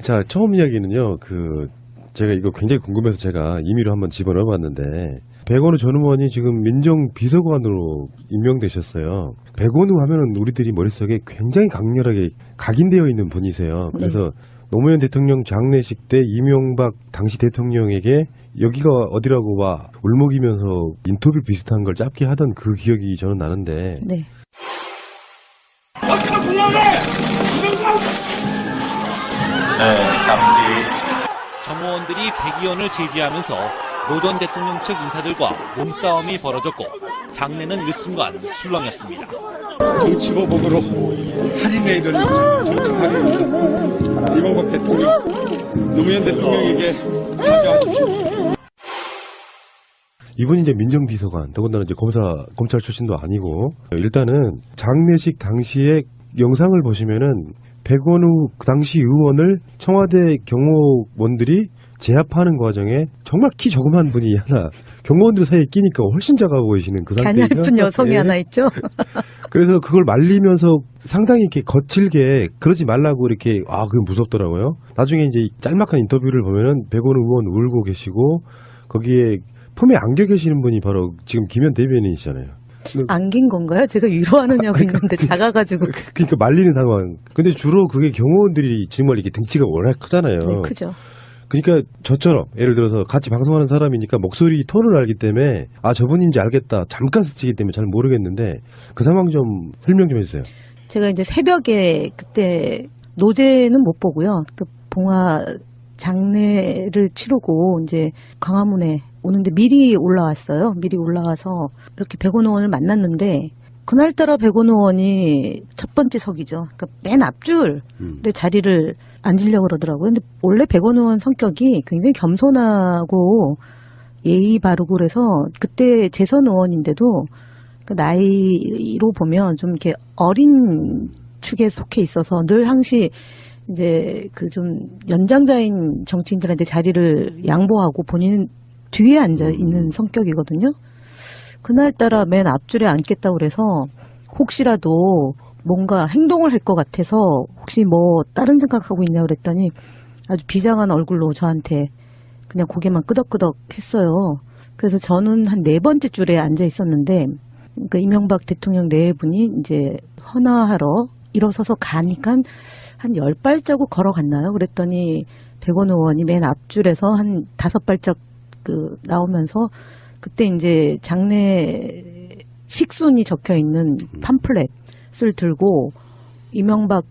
자, 처음 이야기는요. 제가 이거 굉장히 궁금해서 제가 임의로 한번 집어넣어봤는데 백원우 전 의원이 지금 민정비서관으로 임명되셨어요. 백원우 하면은 우리들이 머릿속에 굉장히 강렬하게 각인되어 있는 분이세요. 그래서 네. 노무현 대통령 장례식 때 이명박 당시 대통령에게 여기가 어디라고 와 울먹이면서 인터뷰 비슷한 걸 짧게 하던 그 기억이 저는 나는데. 네. 네, 당시 정무원들이 백 의원을 제지하면서 노 전 대통령 측 인사들과 몸싸움이 벌어졌고 장례는 일순간 술렁였습니다. 정치보복으로 살인에 이르는 정치살인입니다. 이명박 대통령, 노무현 대통령에게 사죄하십시오. 이분이 이제 민정비서관, 더군다나 이제 검찰 출신도 아니고, 일단은 장례식 당시에 영상을 보시면은 백원우 그 당시 의원을 청와대 경호원들이 제압하는 과정에 정말 키 조그만 분이 하나 경호원들 사이에 끼니까 훨씬 작아 보이시는 그 상태가 가냘픈 여성이 하나 있죠. 그래서 그걸 말리면서 상당히 이렇게 거칠게 그러지 말라고 이렇게 그게 무섭더라고요. 나중에 이제 짤막한 인터뷰를 보면은 백원우 의원 울고 계시고 거기에 폼에 안겨 계시는 분이 바로 지금 김현 대변인이시잖아요. 안긴 건가요? 제가 위로하느냐고 했는데 작아가지고. 그러니까 말리는 상황. 근데 주로 그게 경호원들이 정말 이렇게 등치가 워낙 크잖아요. 네, 크죠. 그러니까 저처럼 예를 들어서 같이 방송하는 사람이니까 목소리 톤을 알기 때문에 저분인지 알겠다. 잠깐 스치기 때문에 잘 모르겠는데 그 상황 좀 설명 좀 해주세요. 제가 이제 새벽에 그때 노제는 못 보고요. 그 봉화 장례를 치르고 이제 광화문에 오는데 미리 올라왔어요. 미리 올라와서 이렇게 백원우 의원을 만났는데 그날따라 백원우 의원이 첫 번째 석이죠. 그러니까 맨 앞줄에 자리를 앉으려고 그러더라고요. 근데 원래 백원우 의원 성격이 굉장히 겸손하고 예의 바르고 그래서 그때 재선 의원인데도 그 나이로 보면 좀 이렇게 어린 축에 속해 있어서 늘 항시 이제 그 좀 연장자인 정치인들한테 자리를 양보하고 본인은 뒤에 앉아 있는 성격이거든요. 그날따라 맨 앞줄에 앉겠다고 그래서 혹시라도 뭔가 행동을 할 것 같아서 혹시 뭐 다른 생각하고 있냐고 그랬더니 아주 비장한 얼굴로 저한테 그냥 고개만 끄덕끄덕 했어요. 그래서 저는 한 4번째 줄에 앉아 있었는데 그러니까 이명박 대통령 네 분이 이제 헌화하러 일어서서 가니까 한 10발자국 걸어갔나요? 그랬더니 백원우 의원이 맨 앞줄에서 한 5발짝 나오면서 그때 이제 장례 식순이 적혀 있는 팜플렛을 들고 이명박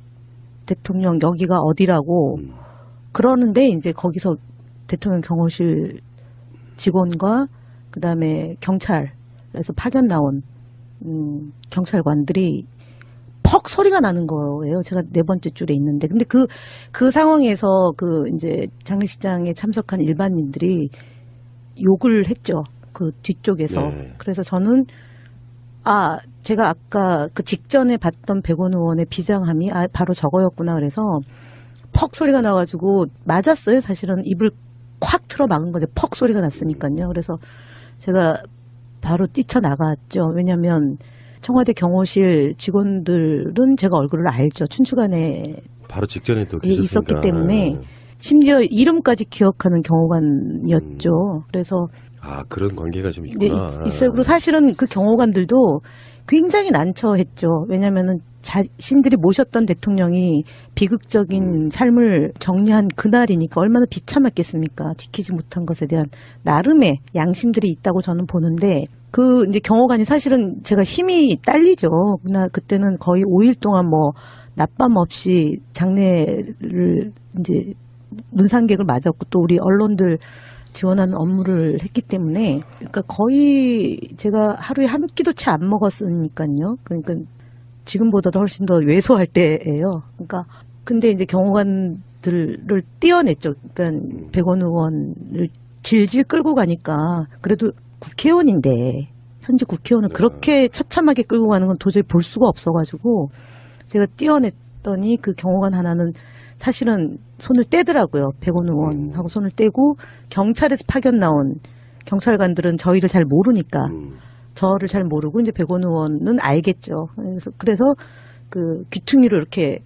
대통령 여기가 어디라고 그러는데 이제 거기서 대통령 경호실 직원과 그다음에 경찰에서 파견 나온 경찰관들이 퍽 소리가 나는 거예요. 제가 4번째 줄에 있는데. 근데 그 상황에서 이제 장례식장에 참석한 일반인들이 욕을 했죠. 그 뒤쪽에서. 네. 그래서 저는 제가 아까 그 직전에 봤던 백원우 의원의 비장함이 바로 저거였구나 그래서 퍽 소리가 나가지고 맞았어요. 사실은 입을 콱 틀어 막은 거죠. 퍽 소리가 났으니까요. 그래서 제가 바로 뛰쳐나갔죠. 왜냐하면 청와대 경호실 직원들은 제가 얼굴을 알죠. 춘추관에 바로 직전에 또 있었기 때문에 심지어 이름까지 기억하는 경호관이었죠. 그래서 그런 관계가 좀 있구나. 네, 있어요. 그리고 사실은 그 경호관들도 굉장히 난처했죠. 왜냐하면은 자신들이 모셨던 대통령이 비극적인 삶을 정리한 그날이니까 얼마나 비참했겠습니까. 지키지 못한 것에 대한 나름의 양심들이 있다고 저는 보는데 이제 경호관이 사실은 제가 힘이 딸리죠. 그때는 거의 5일 동안 뭐 낮밤 없이 장례를 이제 문상객을 맞았고 또 우리 언론들 지원하는 업무를 했기 때문에 그러니까 거의 제가 하루에 한 끼도 채 안 먹었으니까요. 그러니까 지금보다도 훨씬 더 왜소할 때예요. 그러니까 근데 이제 경호관들을 떼어냈죠. 그러니까 백원우 의원을 질질 끌고 가니까 그래도 국회의원인데 현직 국회의원을 그렇게 처참하게 끌고 가는 건 도저히 볼 수가 없어가지고 제가 떼어냈더니 그 경호관 하나는 사실은 손을 떼더라고요. 백원우 의원하고 손을 떼고 경찰에서 파견 나온 경찰관들은 저희를 잘 모르니까 저를 잘 모르고 이제 백원우 의원은 알겠죠. 그래서 그 귀퉁이로 이렇게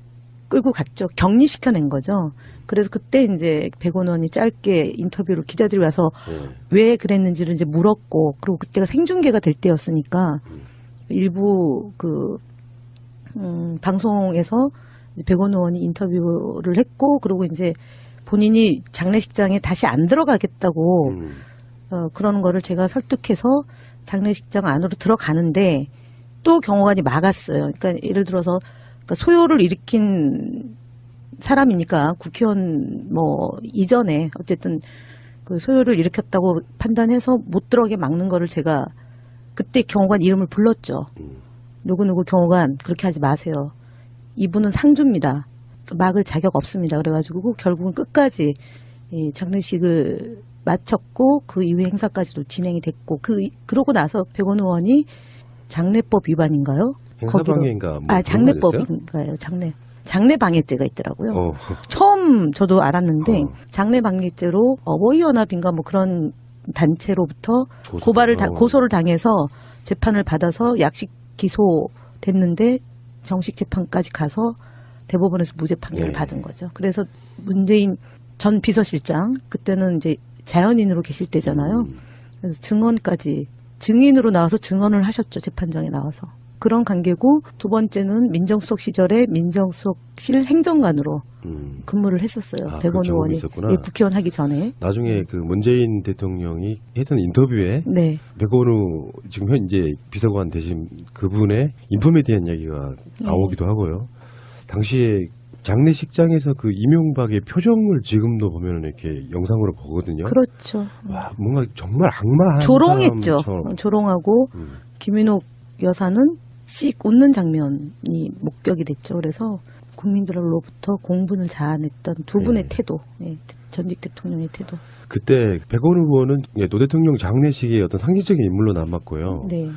끌고 갔죠. 격리시켜낸 거죠. 그래서 그때 이제 백원 의원이 짧게 인터뷰로 기자들이 와서 왜 그랬는지를 이제 물었고, 그리고 그때가 생중계가 될 때였으니까 일부 방송에서 이제 백원 의원이 인터뷰를 했고, 그리고 이제 본인이 장례식장에 다시 안 들어가겠다고 그러는 거를 제가 설득해서 장례식장 안으로 들어가는데 또 경호관이 막았어요. 그러니까 예를 들어서 소요를 일으킨 사람이니까 국회의원 뭐 이전에 어쨌든 그 소요를 일으켰다고 판단해서 못 들어가게 막는 거를 제가 그때 경호관 이름을 불렀죠. 누구누구 경호관 그렇게 하지 마세요. 이분은 상주입니다. 막을 자격 없습니다. 그래가지고 결국은 끝까지 이 장례식을 마쳤고 그 이후 행사까지도 진행이 됐고 그러고 나서 백원 의원이 장례법 위반인가요? 행사방해인가? 장례법인가요? 장례방해죄가 있더라고요. 처음 저도 알았는데 장례방해죄로 어버이연합인가 뭐 그런 단체로부터 고소를 당해서 재판을 받아서 약식 기소됐는데 정식 재판까지 가서 대법원에서 무죄 판결을 받은 거죠. 그래서 문재인 전 비서실장 그때는 이제 자연인으로 계실 때잖아요. 그래서 증인으로 나와서 증언을 하셨죠. 재판장에 나와서. 그런 관계고 두 번째는 민정수석 시절에 민정수석실 행정관으로 근무를 했었어요. 백원 의원이 국회의원 하기 전에. 나중에 그 문재인 대통령이 했던 인터뷰에 네. 백원우 지금 현재 비서관 되신 그분의 인품에 대한 이야기가 나오기도 하고요. 당시에 장례식장에서 그 이명박의 표정을 지금도 보면 이렇게 영상으로 보거든요. 그렇죠. 와, 뭔가 정말 악마한 조롱했죠. 사람처럼. 조롱하고 김윤옥 여사는 씩 웃는 장면이 목격이 됐죠. 그래서 국민들로부터 공분을 자아냈던 두 분의 태도, 전직 대통령의 태도. 그때 백원우 의원은 노 대통령 장례식의 어떤 상징적인 인물로 남았고요. 네.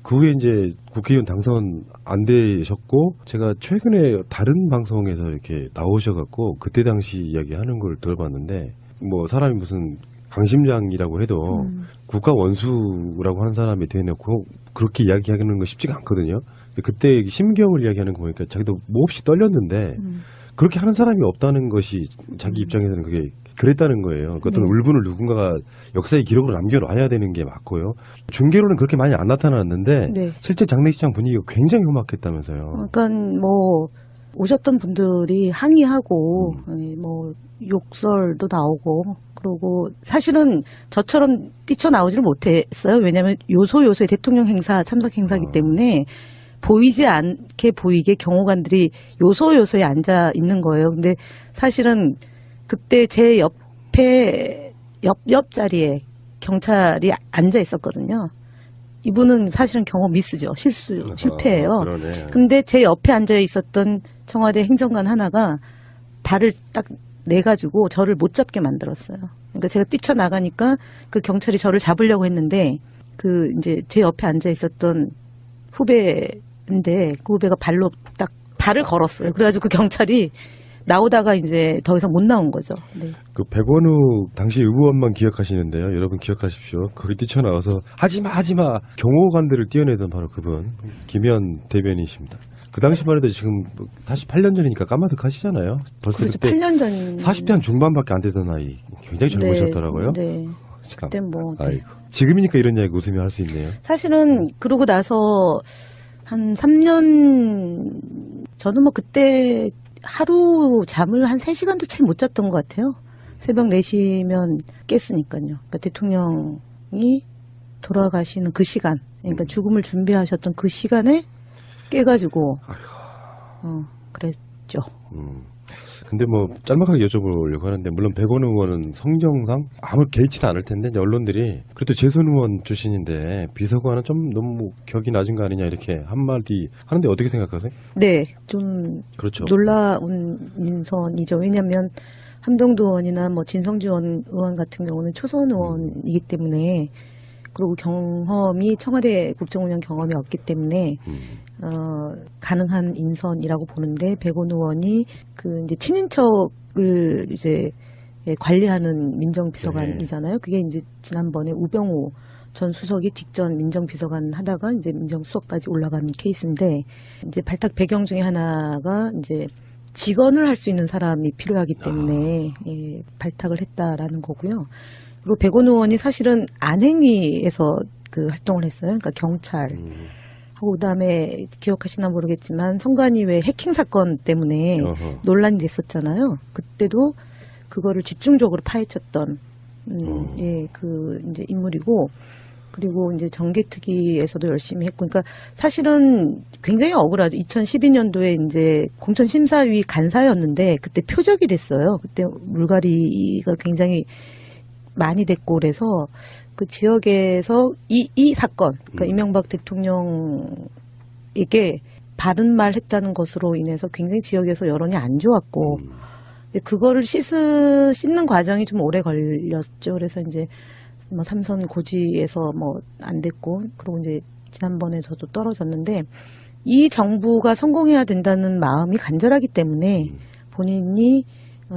그 후에 이제 국회의원 당선 안 되셨고, 제가 최근에 다른 방송에서 이렇게 나오셔갖고, 그때 당시 이야기하는 걸 들어봤는데, 뭐 사람이 무슨 강심장이라고 해도 국가 원수라고 하는 사람이 대놓고 그렇게 이야기하는 거 쉽지가 않거든요. 근데 그때 심경을 이야기하는 거 보니까 자기도 몹시 떨렸는데, 그렇게 하는 사람이 없다는 것이 자기 입장에서는 그게 그랬다는 거예요. 그 어떤 울분을 누군가가 역사의 기록으로 남겨놔야 되는 게 맞고요. 중계로는 그렇게 많이 안 나타났는데 실제 장례식장 분위기가 굉장히 험악했다면서요. 그러니까 뭐 오셨던 분들이 항의하고 뭐 욕설도 나오고 그러고 사실은 저처럼 뛰쳐나오지를 못했어요. 왜냐하면 요소요소의 대통령 행사 참석 행사이기 때문에 보이지 않게 보이게 경호관들이 요소요소에 앉아 있는 거예요. 근데 사실은 그때 제 옆 자리에 경찰이 앉아 있었거든요. 이분은 사실은 경호 미스죠. 실패예요. 근데 제 옆에 앉아 있었던 청와대 행정관 하나가 발을 딱 내가지고 저를 못 잡게 만들었어요. 그러니까 제가 뛰쳐나가니까 그 경찰이 저를 잡으려고 했는데 그 이제 제 옆에 앉아 있었던 후배인데 그 후배가 발로 딱 발을 걸었어요. 그래가지고 그 경찰이 나오다가 이제 더 이상 못 나온 거죠. 네. 그 백원우 당시 의원만 기억하시는데요. 여러분 기억하십시오. 거기 뛰쳐나와서 하지마 경호관들을 띄어내던 바로 그분 김현 대변인이십니다. 그 당시만 해도 지금 48년 전이니까 까마득하시잖아요. 벌써 그렇죠. 그때 8년 전 40대 한 중반밖에 안 되던 나이 굉장히 젊으셨더라고요. 네. 그때 뭐 아이고. 지금이니까 이런 이야기 웃으며 할 수 있네요. 사실은 그러고 나서 한 3년 저는 뭐 그때 하루 잠을 한 3시간도 채 못 잤던 것 같아요. 새벽 4시면 깼으니까요. 그러니까 대통령이 돌아가시는 그 시간, 그러니까 죽음을 준비하셨던 그 시간에 깨가지고, 그랬죠. 근데 뭐 짤막하게 여쭤보려고 하는데 물론 백원우 의원은 성정상 아무 개의치도 않을 텐데 이제 언론들이 그래도 재선 의원 출신인데 비서관은 좀 너무 격이 낮은 거 아니냐 이렇게 한마디 하는데 어떻게 생각하세요? 네, 좀 그렇죠. 놀라운 인선이죠. 왜냐하면 한병도 의원이나 뭐 진성주 의원 같은 경우는 초선 의원이기 때문에 그리고 경험이 청와대 국정운영 경험이 없기 때문에 가능한 인선이라고 보는데 백원 의원이 그 이제 친인척을 이제 관리하는 민정비서관이잖아요. 그게 이제 지난번에 우병우 전 수석이 직전 민정비서관 하다가 이제 민정수석까지 올라간 케이스인데 이제 발탁 배경 중에 하나가 이제 직언을 할 수 있는 사람이 필요하기 때문에 예, 발탁을 했다라는 거고요. 그리고 백원 의원이 사실은 안행위에서 그 활동을 했어요. 그러니까 경찰. 하고 그다음에 기억하시나 모르겠지만 성관이 왜 해킹 사건 때문에 논란이 됐었잖아요. 그때도 그거를 집중적으로 파헤쳤던 예, 그 이제 인물이고 그리고 이제 정개특위에서도 열심히 했고 그러니까 사실은 굉장히 억울하죠. 2012년도에 이제 공천심사위 간사였는데 그때 표적이 됐어요. 그때 물갈이가 굉장히 많이 됐고 그래서 그 지역에서 이 사건, 그러니까 이명박 대통령에게 바른 말 했다는 것으로 인해서 굉장히 지역에서 여론이 안 좋았고, 근데 그거를 씻는 과정이 좀 오래 걸렸죠. 그래서 이제 뭐 삼선 고지에서 뭐 안 됐고, 그리고 이제 지난번에 저도 떨어졌는데, 이 정부가 성공해야 된다는 마음이 간절하기 때문에 본인이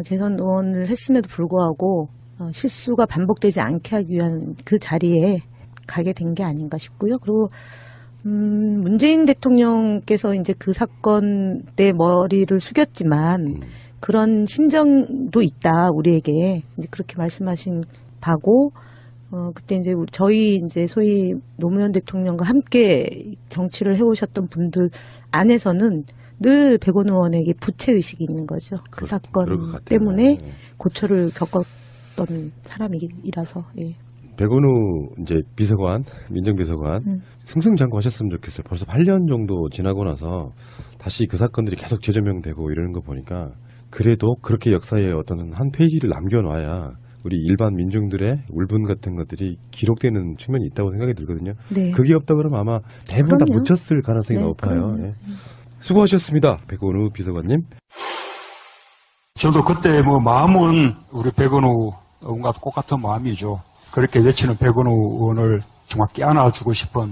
재선 의원을 했음에도 불구하고 실수가 반복되지 않게 하기 위한 그 자리에 가게 된 게 아닌가 싶고요. 그리고 문재인 대통령께서 이제 그 사건 때 머리를 숙였지만 그런 심정도 있다 우리에게 이제 그렇게 말씀하신 바고 그때 이제 저희 이제 소위 노무현 대통령과 함께 정치를 해오셨던 분들 안에서는 늘 백원 의원에게 부채 의식이 있는 거죠. 그 사건 때문에 고초를 겪었던 사람이라서. 예. 백원우 이제 비서관, 민정비서관 승승장구하셨으면 좋겠어요. 벌써 8년 정도 지나고 나서 다시 그 사건들이 계속 재조명되고 이러는 거 보니까 그래도 그렇게 역사에 어떤 한 페이지를 남겨놔야 우리 일반 민중들의 울분 같은 것들이 기록되는 측면이 있다고 생각이 들거든요. 네. 그게 없다 그러면 아마 대부분 다 그럼요. 묻혔을 가능성이 네, 높아요. 예. 수고하셨습니다. 백원우 비서관님. 저도 그때 뭐 마음은 우리 백원우 의원과 똑같은 마음이죠. 그렇게 외치는 백원우 의원을 정말 껴안아주고 싶은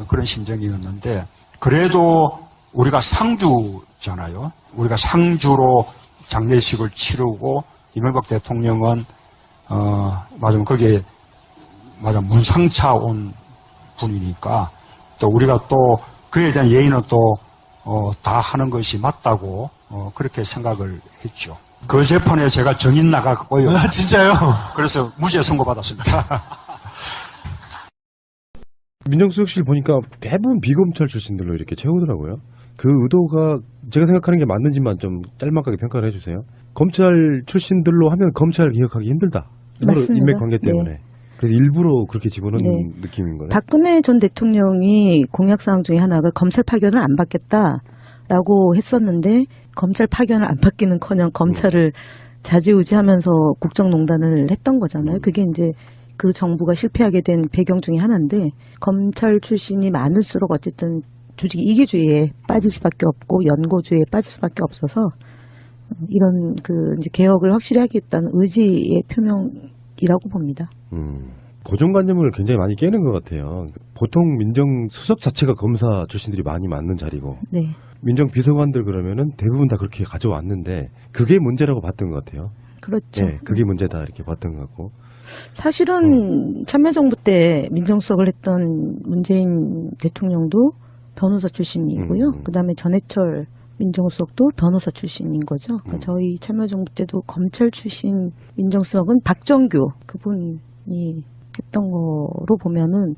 그런 심정이었는데 그래도 우리가 상주잖아요. 우리가 상주로 장례식을 치르고 이명박 대통령은 맞으면 거기에 맞아 문상차 온 분이니까 또 우리가 또 그에 대한 예의는 또 다 하는 것이 맞다고 그렇게 생각을 했죠. 그 재판에 제가 정인 나갔고요. 아, 진짜요? 그래서 무죄 선고받았습니다. 민정수석실 보니까 대부분 비검찰 출신들로 이렇게 채우더라고요. 그 의도가 제가 생각하는 게 맞는지만 좀 짤막하게 평가를 해주세요. 검찰 출신들로 하면 검찰 기억하기 힘들다. 맞습니다. 인맥 관계 때문에. 네. 그래서 일부러 그렇게 집어넣은 네. 느낌인 거예요. 박근혜 전 대통령이 공약사항 중에 하나가 검찰 파견을 안 받겠다라고 했었는데 검찰 파견을 안 받기는커녕 검찰을 좌지우지하면서 국정농단을 했던 거잖아요. 그게 이제 그 정부가 실패하게 된 배경 중에 하나인데 검찰 출신이 많을수록 어쨌든 조직 이기주의에 빠질 수밖에 없고 연고주의에 빠질 수밖에 없어서 이런 그 이제 개혁을 확실히 하겠다는 의지의 표명이라고 봅니다. 고정관념을 굉장히 많이 깨는 것 같아요. 보통 민정수석 자체가 검사 출신들이 많이 맞는 자리고 네. 민정비서관들 그러면은 대부분 다 그렇게 가져왔는데 그게 문제라고 봤던 것 같아요. 그렇죠. 네, 그게 문제다 이렇게 봤던 것 같고. 사실은 참여정부 때 민정수석을 했던 문재인 대통령도 변호사 출신이고요. 그다음에 전해철 민정수석도 변호사 출신인 거죠. 그러니까 저희 참여정부 때도 검찰 출신 민정수석은 박정규 그분이 했던 거로 보면은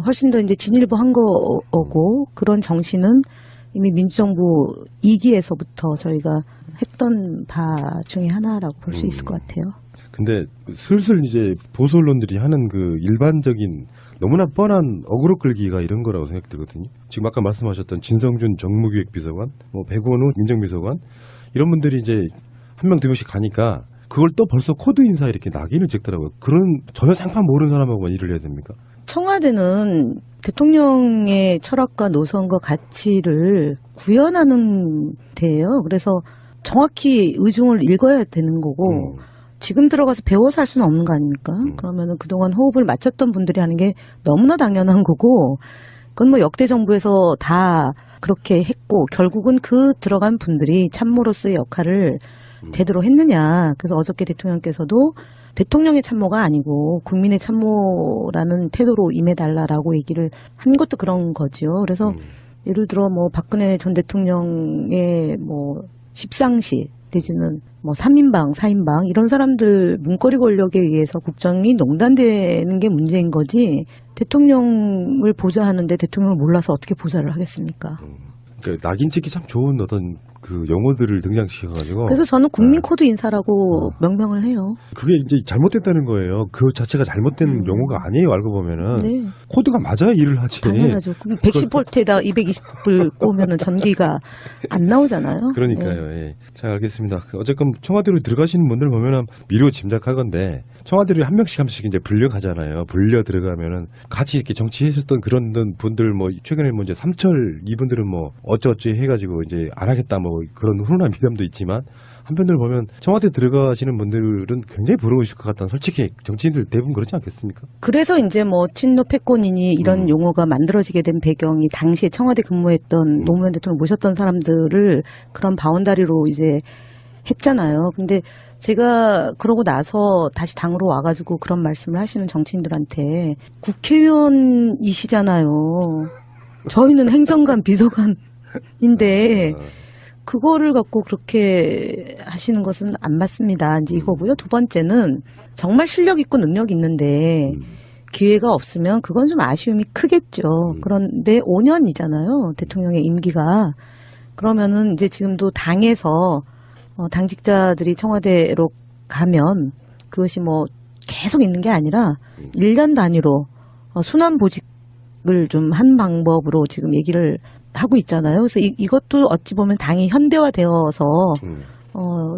훨씬 더 이제 진일보한 거고 그런 정신은 이미 민주정부 2기에서부터 저희가 했던 바 중에 하나라고 볼 수 있을 것 같아요. 근데 슬슬 이제 보수 언론들이 하는 그 일반적인 너무나 뻔한 어그로 끌기가 이런 거라고 생각이 들거든요. 지금 아까 말씀하셨던 진성준 정무기획비서관, 뭐 백원우 민정비서관 이런 분들이 이제 한 명 두 명씩 가니까 그걸 또 벌써 코드 인사 이렇게 낙인을 찍더라고요. 그런 전혀 상판 모르는 사람하고만 일을 해야 됩니까? 청와대는 대통령의 철학과 노선과 가치를 구현하는 데예요. 그래서 정확히 의중을 읽어야 되는 거고 지금 들어가서 배워서 할 수는 없는 거 아닙니까? 그러면은 그동안 호흡을 맞췄던 분들이 하는 게 너무나 당연한 거고 그건 뭐 역대 정부에서 다 그렇게 했고 결국은 그 들어간 분들이 참모로서의 역할을 제대로 했느냐. 그래서 어저께 대통령께서도 대통령의 참모가 아니고 국민의 참모라는 태도로 임해달라라고 얘기를 한 것도 그런 거죠. 그래서 예를 들어 뭐 박근혜 전 대통령의 뭐 십상시 내지는 뭐 3인방, 4인방 이런 사람들 문거리 권력에 의해서 국정이 농단되는 게 문제인 거지 대통령을 보좌하는데 대통령을 몰라서 어떻게 보좌를 하겠습니까? 그러니까 낙인 찍기 참 좋은 어떤 그 용어들을 등장시켜가지고. 그래서 저는 국민 코드 인사라고 명명을 해요. 그게 이제 잘못됐다는 거예요. 그 자체가 잘못된 용어가 아니에요. 알고 보면은. 네. 코드가 맞아야 일을 하지. 당연하죠. 그럼 110볼트에다 220불 꼽으면은 전기가 안 나오잖아요. 그러니까요. 네. 예. 자, 알겠습니다. 어쨌건 청와대로 들어가시는 분들 보면은 미루어 짐작하건데 청와대로 한 명씩 이제 불려가잖아요. 불려 들어가면은 같이 이렇게 정치했었던 그런 분들 뭐 최근에 뭐 이제 삼철 이분들은 뭐 어쩌어쩌 해가지고 이제 안 하겠다 뭐 그런 훈훈한 미담도 있지만 한편으로 보면 청와대 들어가시는 분들은 굉장히 부러우실 것 같다는 솔직히 정치인들 대부분 그렇지 않겠습니까? 그래서 이제 뭐 친노 패권이니 이런 용어가 만들어지게 된 배경이 당시에 청와대 근무했던 노무현 대통령 모셨던 사람들을 그런 바운다리로 이제 했잖아요. 근데 제가 그러고 나서 다시 당으로 와가지고 그런 말씀을 하시는 정치인들한테 국회의원이시잖아요. 저희는 행정관, 비서관인데 그거를 갖고 그렇게 하시는 것은 안 맞습니다. 이제 이거고요. 두 번째는 정말 실력 있고 능력 있는데 기회가 없으면 그건 좀 아쉬움이 크겠죠. 그런데 5년이잖아요. 대통령의 임기가. 그러면은 이제 지금도 당에서 당직자들이 청와대로 가면 그것이 뭐 계속 있는 게 아니라 1년 단위로 순환보직을 좀 한 방법으로 지금 얘기를 하고 있잖아요. 그래서 이것도 어찌 보면 당이 현대화되어서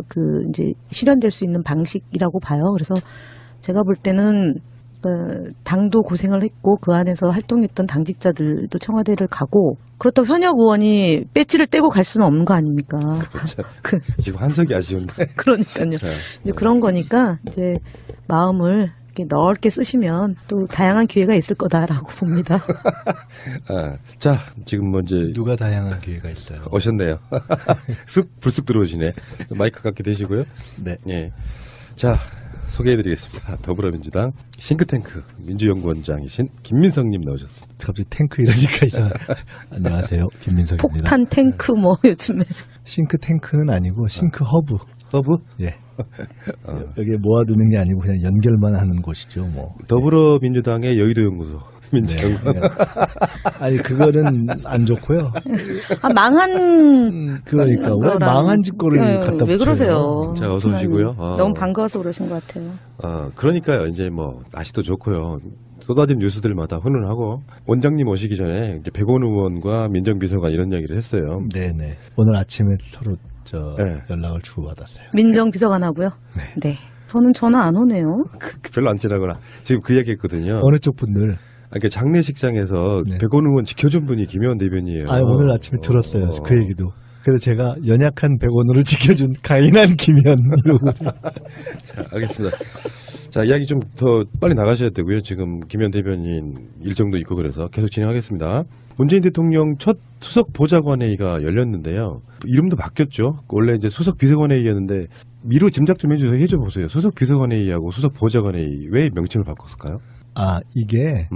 그 이제 실현될 수 있는 방식이라고 봐요. 그래서 제가 볼 때는 당도 고생을 했고 그 안에서 활동했던 당직자들도 청와대를 가고 그렇다고 현역 의원이 배지를 떼고 갈 수는 없는 거 아닙니까? 그렇죠. 지금 한석이 아쉬운데. 그러니까요. 이제 그런 거니까 이제 마음을 이렇게 넓게 쓰시면 또 다양한 기회가 있을 거다라고 봅니다. 자, 지금 뭐 이제 누가 다양한 기회가 있어요. 오셨네요. 쑥 불쑥 들어오시네. 마이크 갖게 되시고요. 네. 예. 자, 소개해드리겠습니다. 더불어민주당 싱크탱크 민주연구원장이신 김민성님 나오셨습니다. 갑자기 탱크 이러니까 이상. 안녕하세요, 김민석입니다. 폭탄 탱크 뭐 요즘에. 싱크탱크는 아니고 싱크 허브. 허브? 예. 여기에 모아두는 게 아니고 그냥 연결만 하는 곳이죠, 뭐. 더불어민주당의 여의도연구소 민주연구원. 네. 아니 그거는 안 좋고요. 망한 그러니까 왜 거랑- 망한 짓거리를 네, 갖다 왜 붙여요? 그러세요? 자, 어서 오시고요. 너무 반가워서 그러신 것 같아요. 그러니까요. 이제 뭐 날씨도 좋고요. 쏟아진 뉴스들마다 훈훈하고 원장님 오시기 전에 이제 백원 의원과 민정비서관 이런 이야기를 했어요. 네네. 오늘 아침에 서로 네. 연락을 주고받았어요. 민정비서관하고요? 네. 저는 전화 안 오네요. 별로 안 친하거나 지금 그 이야기했거든요. 어느 쪽 분들? 그러니까 장례식장에서 네. 백원 의원 지켜준 분이 김의원 대변이에요. 오늘 아침에 들었어요. 그 얘기도. 그래서 제가 연약한 100원으로 지켜준 강인한 김현 이러고. 자, 알겠습니다. 자, 이야기 좀 더 빨리 나가셔야 되고요. 지금 김현 대변인 일정도 있고 그래서 계속 진행하겠습니다. 문재인 대통령 첫 수석 보좌관회의가 열렸는데요. 이름도 바뀌었죠. 원래 이제 수석 비서관회의였는데 미루 짐작 좀 해줘 보세요. 수석 비서관회의하고 수석 보좌관회의 왜 명칭을 바꿨을까요? 이게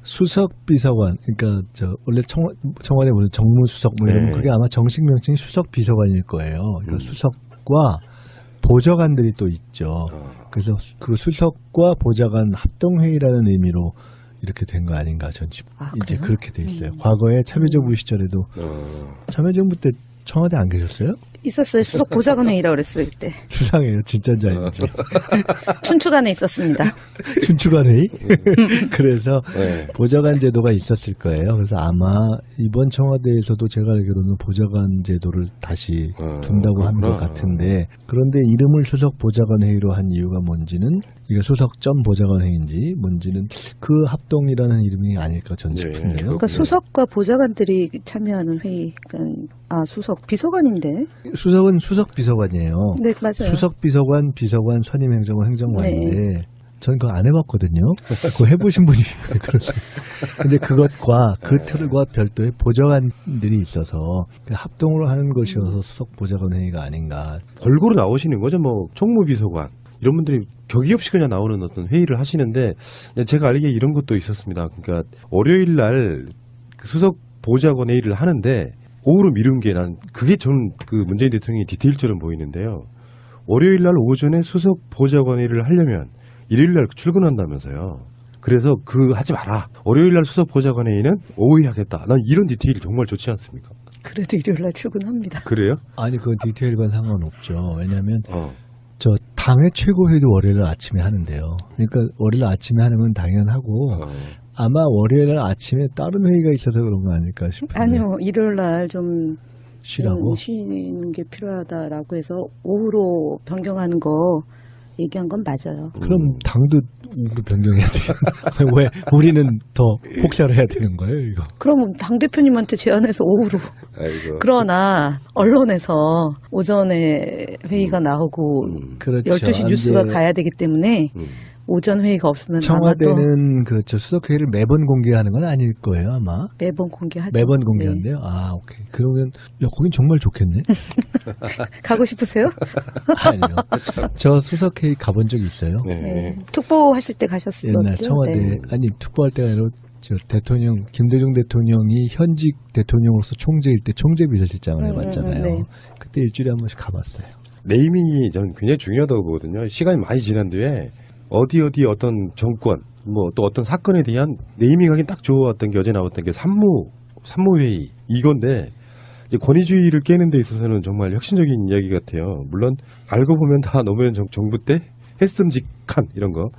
수석 비서관, 그러니까 원래 청와대 무슨 정무수석 뭐 이러면 네. 그게 아마 정식 명칭이 수석 비서관일 거예요. 그러니까 수석과 보좌관들이 또 있죠. 그래서 그 수석과 보좌관 합동회의라는 의미로 이렇게 된 거 아닌가 전 이제 그래요? 그렇게 돼 있어요. 과거에 참여정부 시절에도 참여정부 때 청와대 안 계셨어요? 있었어요. 수석 보좌관회의라고 그랬어요, 그때. 수상해요. 진짜인지 아닌지. 춘추관에 있었습니다. 춘추관회의? 그래서 네. 보좌관 제도가 있었을 거예요. 그래서 아마 이번 청와대에서도 제가 알기로는 보좌관 제도를 다시 둔다고 하는 것 같은데 그런데 이름을 수석 보좌관 회의로 한 이유가 뭔지는 이게 수석 점 보좌관 회의인지 뭔지는 그 합동이라는 이름이 아닐까 전 싶은데요. 그러니까 수석과 보좌관들이 참여하는 회의. 그러니까 수석 비서관인데. 수석은 수석 비서관이에요. 네, 맞아요. 수석 비서관, 비서관, 선임 행정관, 행정관인데 전 그거 안 해봤거든요. 그거 해보신 분이 그러세요. 근데 그것과 그 틀과 별도의 보좌관들이 있어서 합동으로 하는 것이어서 수석 보좌관 회의가 아닌가. 골고루 나오시는 거죠. 뭐 총무비서관 이런 분들이 격이 없이 그냥 나오는 어떤 회의를 하시는데 제가 알기에 이런 것도 있었습니다. 그러니까 월요일 날 수석 보좌관 회의를 하는데 민정비서관들이 다 참여를 오후로 미룬 게 그게 저는 그 문재인 대통령의 디테일처럼 보이는데요. 월요일 날 오전에 수석 보좌관회의를 하려면 일요일 날 출근한다면서요. 그래서 하지 마라. 월요일 날 수석 보좌관회의는 오후에 하겠다. 난 이런 디테일이 정말 좋지 않습니까? 그래도 일요일 날 출근합니다. 그래요? 아니 그 디테일과 상관없죠. 왜냐하면 저 당의 최고회의도 월요일 아침에 하는데요. 그러니까 월요일 아침에 하는 건 당연하고 아마 월요일 아침에 다른 회의가 있어서 그런 거 아닐까 싶은데. 아니요, 일요일 날 좀 쉬라고? 쉬는 게 필요하다라고 해서 오후로 변경하는 거 얘기한 건 맞아요. 그럼 당도 우리 변경해야 돼요. 왜 우리는 더 폭살을 해야 되는 거예요, 이거? 그럼 당 대표님한테 제안해서 오후로. 아이고. 그러나 언론에서 오전에 회의가 나오고 그렇죠. 12시 뉴스가 이제 가야 되기 때문에 오전 회의가 없으면 청와대는 그렇죠. 수석 회의를 매번 공개하는 건 아닐 거예요, 아마. 매번 공개하죠. 매번 공개한대요. 아, 오케이. 그러면 거긴 정말 좋겠네. 가고 싶으세요? 아니요. 저 수석 회의 가본 적 있어요. 네. 특보하실 때 가셨었죠? 옛날 청와대 네. 아니 특보할 때가 아니라 저 대통령 김대중 대통령이 현직 대통령으로서 총재일 때 총재 비서실장을 해봤잖아요. 네. 그때 일주일에 한 번씩 가봤어요. 네이밍이 저는 굉장히 중요하다고 보거든요. 시간이 많이 지난 뒤에 어디 어떤 정권 뭐 또 어떤 사건에 대한 네이밍하기 딱 좋았던 게 어제 나왔던 게 산무회의 이건데 이제 권위주의를 깨는 데 있어서는 정말 혁신적인 이야기 같아요. 물론 알고 보면 다 노무현 정부 때 했음직한 이런 거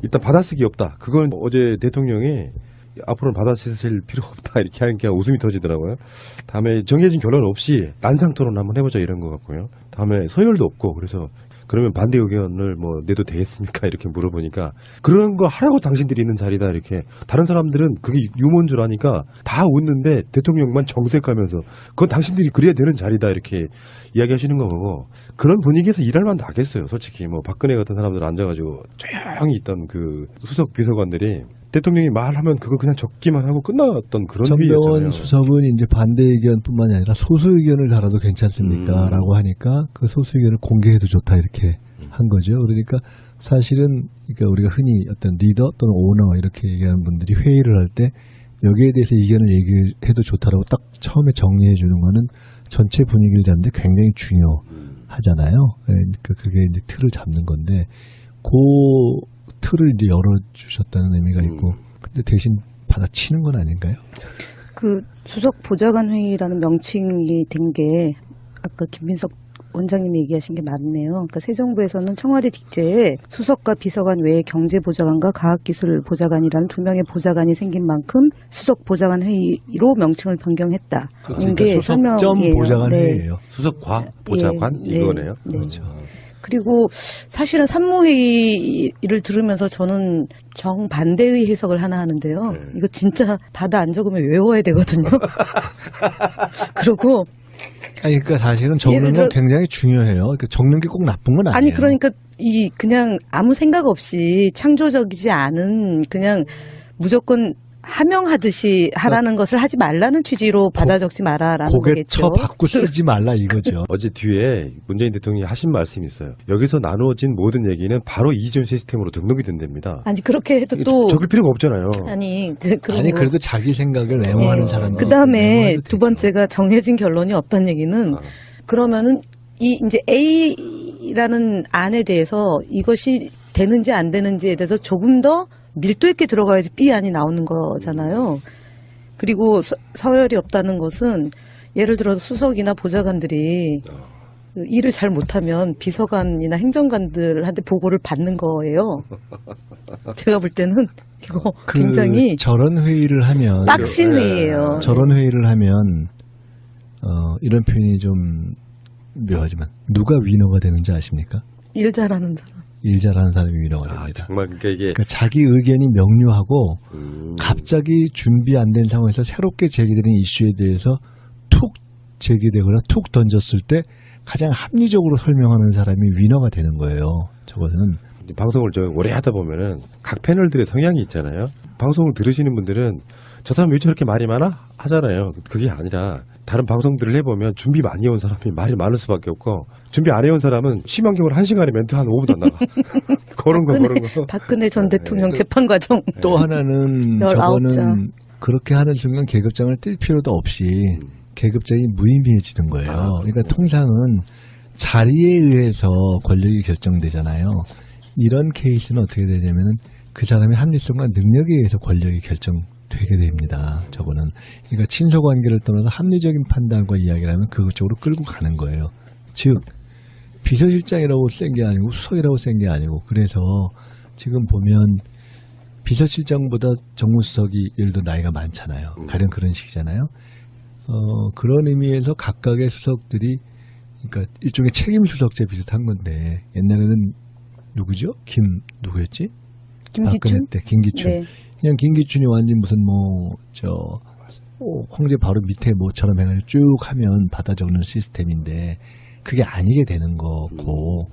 일단 받아쓰기 없다. 그건 어제 대통령이 앞으로는 받아쓰실 필요가 없다 이렇게 하는 게 웃음이 터지더라고요. 다음에 정해진 결론 없이 난상토론 한번 해보자 이런 것 같고요. 다음에 서열도 없고 그래서 그러면 반대 의견을 뭐 내도 되겠습니까? 이렇게 물어보니까 그런 거 하라고 당신들이 있는 자리다 이렇게 다른 사람들은 그게 유머인 줄 아니까 다 웃는데 대통령만 정색하면서 그건 당신들이 그래야 되는 자리다 이렇게 이야기하시는 거 보고 그런 분위기에서 일할 만 나겠어요. 솔직히 뭐 박근혜 같은 사람들 앉아가지고 조용히 있던 그 수석 비서관들이 대통령이 말하면 그걸 그냥 적기만 하고 끝났던 그런 회의였잖아요. 정병원 수석은 이제 반대 의견뿐만이 아니라 소수 의견을 달아도 괜찮습니까라고 하니까 그 소수 의견을 공개해도 좋다 이렇게 한 거죠. 그러니까 사실은 그러니까 우리가 흔히 어떤 리더 또는 오너 이렇게 얘기하는 분들이 회의를 할 때 여기에 대해서 의견을 얘기해도 좋다라고 딱 처음에 정리해 주는 거는 전체 분위기를 잡는데 굉장히 중요하잖아요. 그러니까 그게 이제 틀을 잡는 건데 그 틀을 이제 열어주셨다는 의미가 있고, 근데 대신 받아치는 건 아닌가요? 그 수석 보좌관 회의라는 명칭이 된 게 아까 김민석 원장님이 얘기하신 게 맞네요. 그러니까 새 정부에서는 청와대 뒷제에 수석과 비서관 외에 경제보좌관과 과학기술보좌관이라는 두 명의 보좌관이 생긴 만큼 수석 보좌관 회의로 명칭을 변경했다. 그러니까 수석점 보좌관 회의예요. 수석과 보좌관 이거네요. 네. 그렇죠. 그리고 사실은 산무회의를 들으면서 저는 정반대의 해석을 하나 하는데요. 이거 진짜 받아 안 적으면 외워야 되거든요. 그리고 아니 그러니까 사실은 적는 건 굉장히 중요해요. 그러니까 적는 게 꼭 나쁜 건 아니에요. 아니 그러니까 그냥 아무 생각 없이 창조적이지 않은 그냥 무조건 하명하듯이 하라는 것을 하지 말라는 취지로 받아 적지 마라라는 고개 거겠죠. 쳐 받고 쓰지 말라 이거죠. 어제 뒤에 문재인 대통령이 하신 말씀이 있어요. 여기서 나누어진 모든 얘기는 바로 이전 시스템으로 등록이 된답니다. 아니 그렇게 해도 또 적을 필요가 없잖아요. 아니 아니 그래도 자기 생각을 메모하는 사람들. 그 다음에 두 번째가 정해진 결론이 없다는 얘기는 그러면은 이제 A라는 안에 대해서 이것이 되는지 안 되는지에 대해서 조금 더 밀도 있게 들어가야지 B안이 나오는 거잖아요. 그리고 서열이 없다는 것은 예를 들어서 수석이나 보좌관들이 일을 잘 못하면 비서관이나 행정관들한테 보고를 받는 거예요. 제가 볼 때는 이거 굉장히 저런 회의를 하면 빡신 회의예요. 저런 회의를 하면 이런 표현이 좀 묘하지만 누가 위너가 되는지 아십니까? 일 잘하는 사람. 일 잘하는 사람이 위너가 됩니다. 정말 그러니까 이게 그러니까 자기 의견이 명료하고 갑자기 준비 안 된 상황에서 새롭게 제기되는 이슈에 대해서 툭 제기되거나 툭 던졌을 때 가장 합리적으로 설명하는 사람이 위너가 되는 거예요. 저것은. 방송을 오래 하다 보면은 각 패널들의 성향이 있잖아요. 방송을 들으시는 분들은 저 사람 왜 저렇게 말이 많아? 하잖아요. 그게 아니라 다른 방송들을 해보면 준비 많이 해온 사람이 말이 많을 수밖에 없고 준비 안 해온 사람은 심한 경우는 1시간에 멘트 한 5분도 안 나가. 그런 거. 박근혜 전 대통령 재판 과정. 또 하나는 저거는 그렇게 하는 순간 계급장을 뗄 필요도 없이 계급장이 무의미해지는 거예요. 그러니까 통상은 자리에 의해서 권력이 결정되잖아요. 이런 케이스는 어떻게 되냐면은 그 사람의 합리성과 능력에 의해서 권력이 결정되게 됩니다. 저거는. 그러니까 친소 관계를 떠나서 합리적인 판단과 이야기를 하면 그쪽으로 끌고 가는 거예요. 즉 비서실장이라고 센 게 아니고 수석이라고 센 게 아니고 그래서 지금 보면 비서실장보다 정무수석이 예를 들어 나이가 많잖아요. 가령 그런 식이잖아요. 그런 의미에서 각각의 수석들이 그러니까 일종의 책임 수석제 비슷한 건데 옛날에는 누구죠? 누구였지? 김기춘? 때 김기춘. 네. 그냥 김기춘이 완전 무슨 황제 바로 밑에 뭐처럼 해가지고 쭉 하면 받아 적는 시스템인데 그게 아니게 되는 거고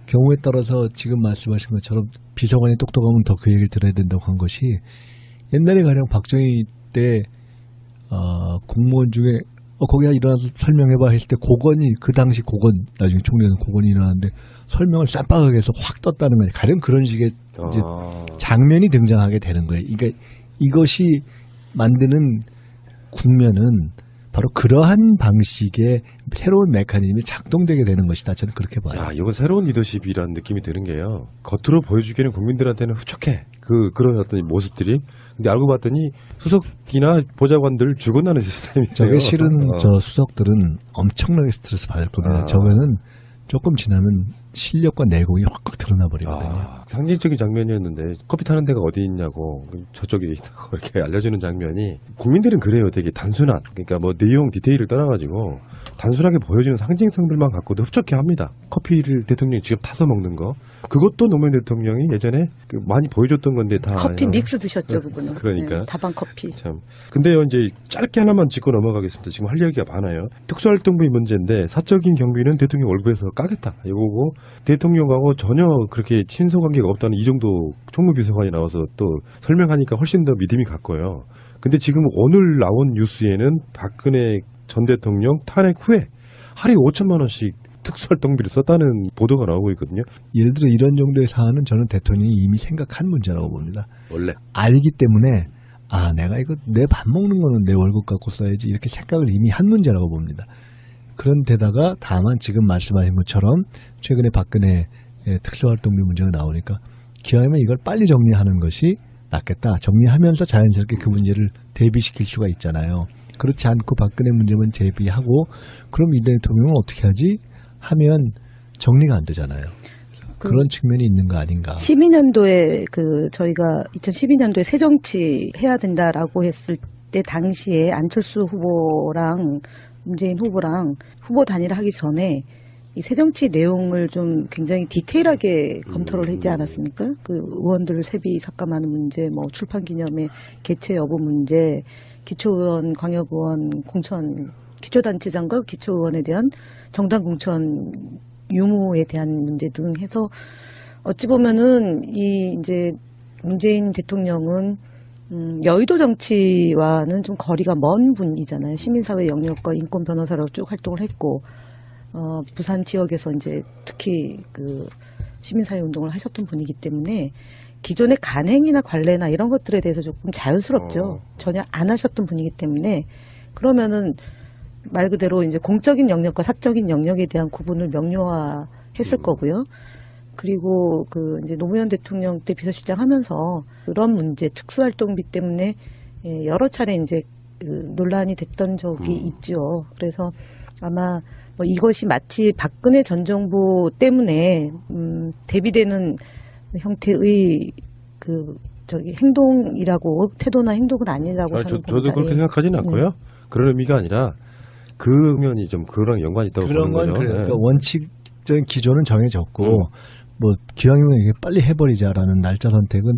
경우에 따라서 지금 말씀하신 것처럼 비서관이 똑똑하면 더 그 얘기를 들어야 된다고 한 것이 옛날에 가령 박정희 때 공무원 중에 거기가 일어나서 설명해봐 했을 때 고건이 그 당시 고건 나중에 총리는 고건이 일어났는데 설명을 쌈박하게 해서 확 떴다는 거예요. 가령 그런 식의 이제 장면이 등장하게 되는 거예요. 그러니까 이것이 만드는 국면은 바로 그러한 방식의 새로운 메커니즘이 작동되게 되는 것이다. 저는 그렇게 봐요. 야, 이건 새로운 리더십이라는 느낌이 드는 게요. 겉으로 보여주기에는 국민들한테는 흡족해. 그런 어떤 모습들이. 근데 알고 봤더니 수석이나 보좌관들 죽어나는 시스템이죠. 저게 실은 저 수석들은 엄청나게 스트레스 받을 겁니다. 저거는 조금 지나면 실력과 내공이 확 드러나 버리거든요. 상징적인 장면이었는데 커피 타는 데가 어디 있냐고 저쪽에 있다고 이렇게 알려주는 장면이 국민들은 그래요. 되게 단순한 그러니까 뭐 내용 디테일을 떠나가지고 단순하게 보여주는 상징성들만 갖고도 흡족해합니다. 커피를 대통령이 직접 타서 먹는 거 그것도 노무현 대통령이 예전에 많이 보여줬던 건데 다 커피 믹스 드셨죠 그분은. 그러니까 네, 다방 커피. 참. 근데요 이제 짧게 하나만 짚고 넘어가겠습니다. 지금 할 얘기가 많아요. 특수활동비 문제인데 사적인 경비는 대통령 월급에서 까겠다 이거고 대통령하고 전혀 그렇게 친소 관계가 없다는 이 정도 총무비서관이 나와서 또 설명하니까 훨씬 더 믿음이 갔고요. 근데 지금 오늘 나온 뉴스에는 박근혜 전 대통령 탄핵 후에 하루에 5천만 원씩 특수활동비를 썼다는 보도가 나오고 있거든요. 예를 들어 이런 정도의 사안은 저는 대통령이 이미 생각한 문제라고 봅니다. 원래 알기 때문에 내가 이거 내 밥 먹는 거는 내 월급 갖고 써야지 이렇게 생각을 이미 한 문제라고 봅니다. 그런데다가 다만 지금 말씀하신 것처럼 최근에 박근혜 특수활동비 문제가 나오니까 기왕이면 이걸 빨리 정리하는 것이 낫겠다. 정리하면서 자연스럽게 그 문제를 대비시킬 수가 있잖아요. 그렇지 않고 박근혜 문제만 제비하고 그럼 이 대통령은 어떻게 하지? 하면 정리가 안 되잖아요. 그런 측면이 있는 거 아닌가. 12년도에 저희가 2012년도에 새정치 해야 된다라고 했을 때 당시에 안철수 후보랑 문재인 후보랑 후보 단일화 하기 전에 이 새정치 내용을 좀 굉장히 디테일하게 검토를 하지 않았습니까? 그 의원들 세비 삭감하는 문제, 뭐 출판 기념회 개최 여부 문제, 기초의원, 광역의원 공천, 기초단체장과 기초의원에 대한 정당 공천 유무에 대한 문제 등 해서 어찌 보면은 이 이제 문재인 대통령은 여의도 정치와는 좀 거리가 먼 분이잖아요. 시민사회 영역과 인권 변호사로 쭉 활동을 했고, 부산 지역에서 이제 특히 그 시민사회 운동을 하셨던 분이기 때문에 기존의 간행이나 관례나 이런 것들에 대해서 조금 자연스럽죠. 전혀 안 하셨던 분이기 때문에 그러면은 말 그대로 이제 공적인 영역과 사적인 영역에 대한 구분을 명료화했을 거고요. 그리고 이제 노무현 대통령 때 비서실장 하면서 그런 문제, 특수활동비 때문에 여러 차례 이제 논란이 됐던 적이 있죠. 그래서 아마 뭐 이것이 마치 박근혜 전 정부 때문에 대비되는 형태의 행동이라고 태도나 행동은 아니라고 저는 봅니다. 저도 그렇게 생각하지는 않고요. 그런 의미가 아니라 그 면이 좀 그거랑 연관이 있다고 보는 거죠. 그러니까 원칙적인 기조는 정해졌고 뭐 기왕이면 이게 빨리 해버리자라는 날짜 선택은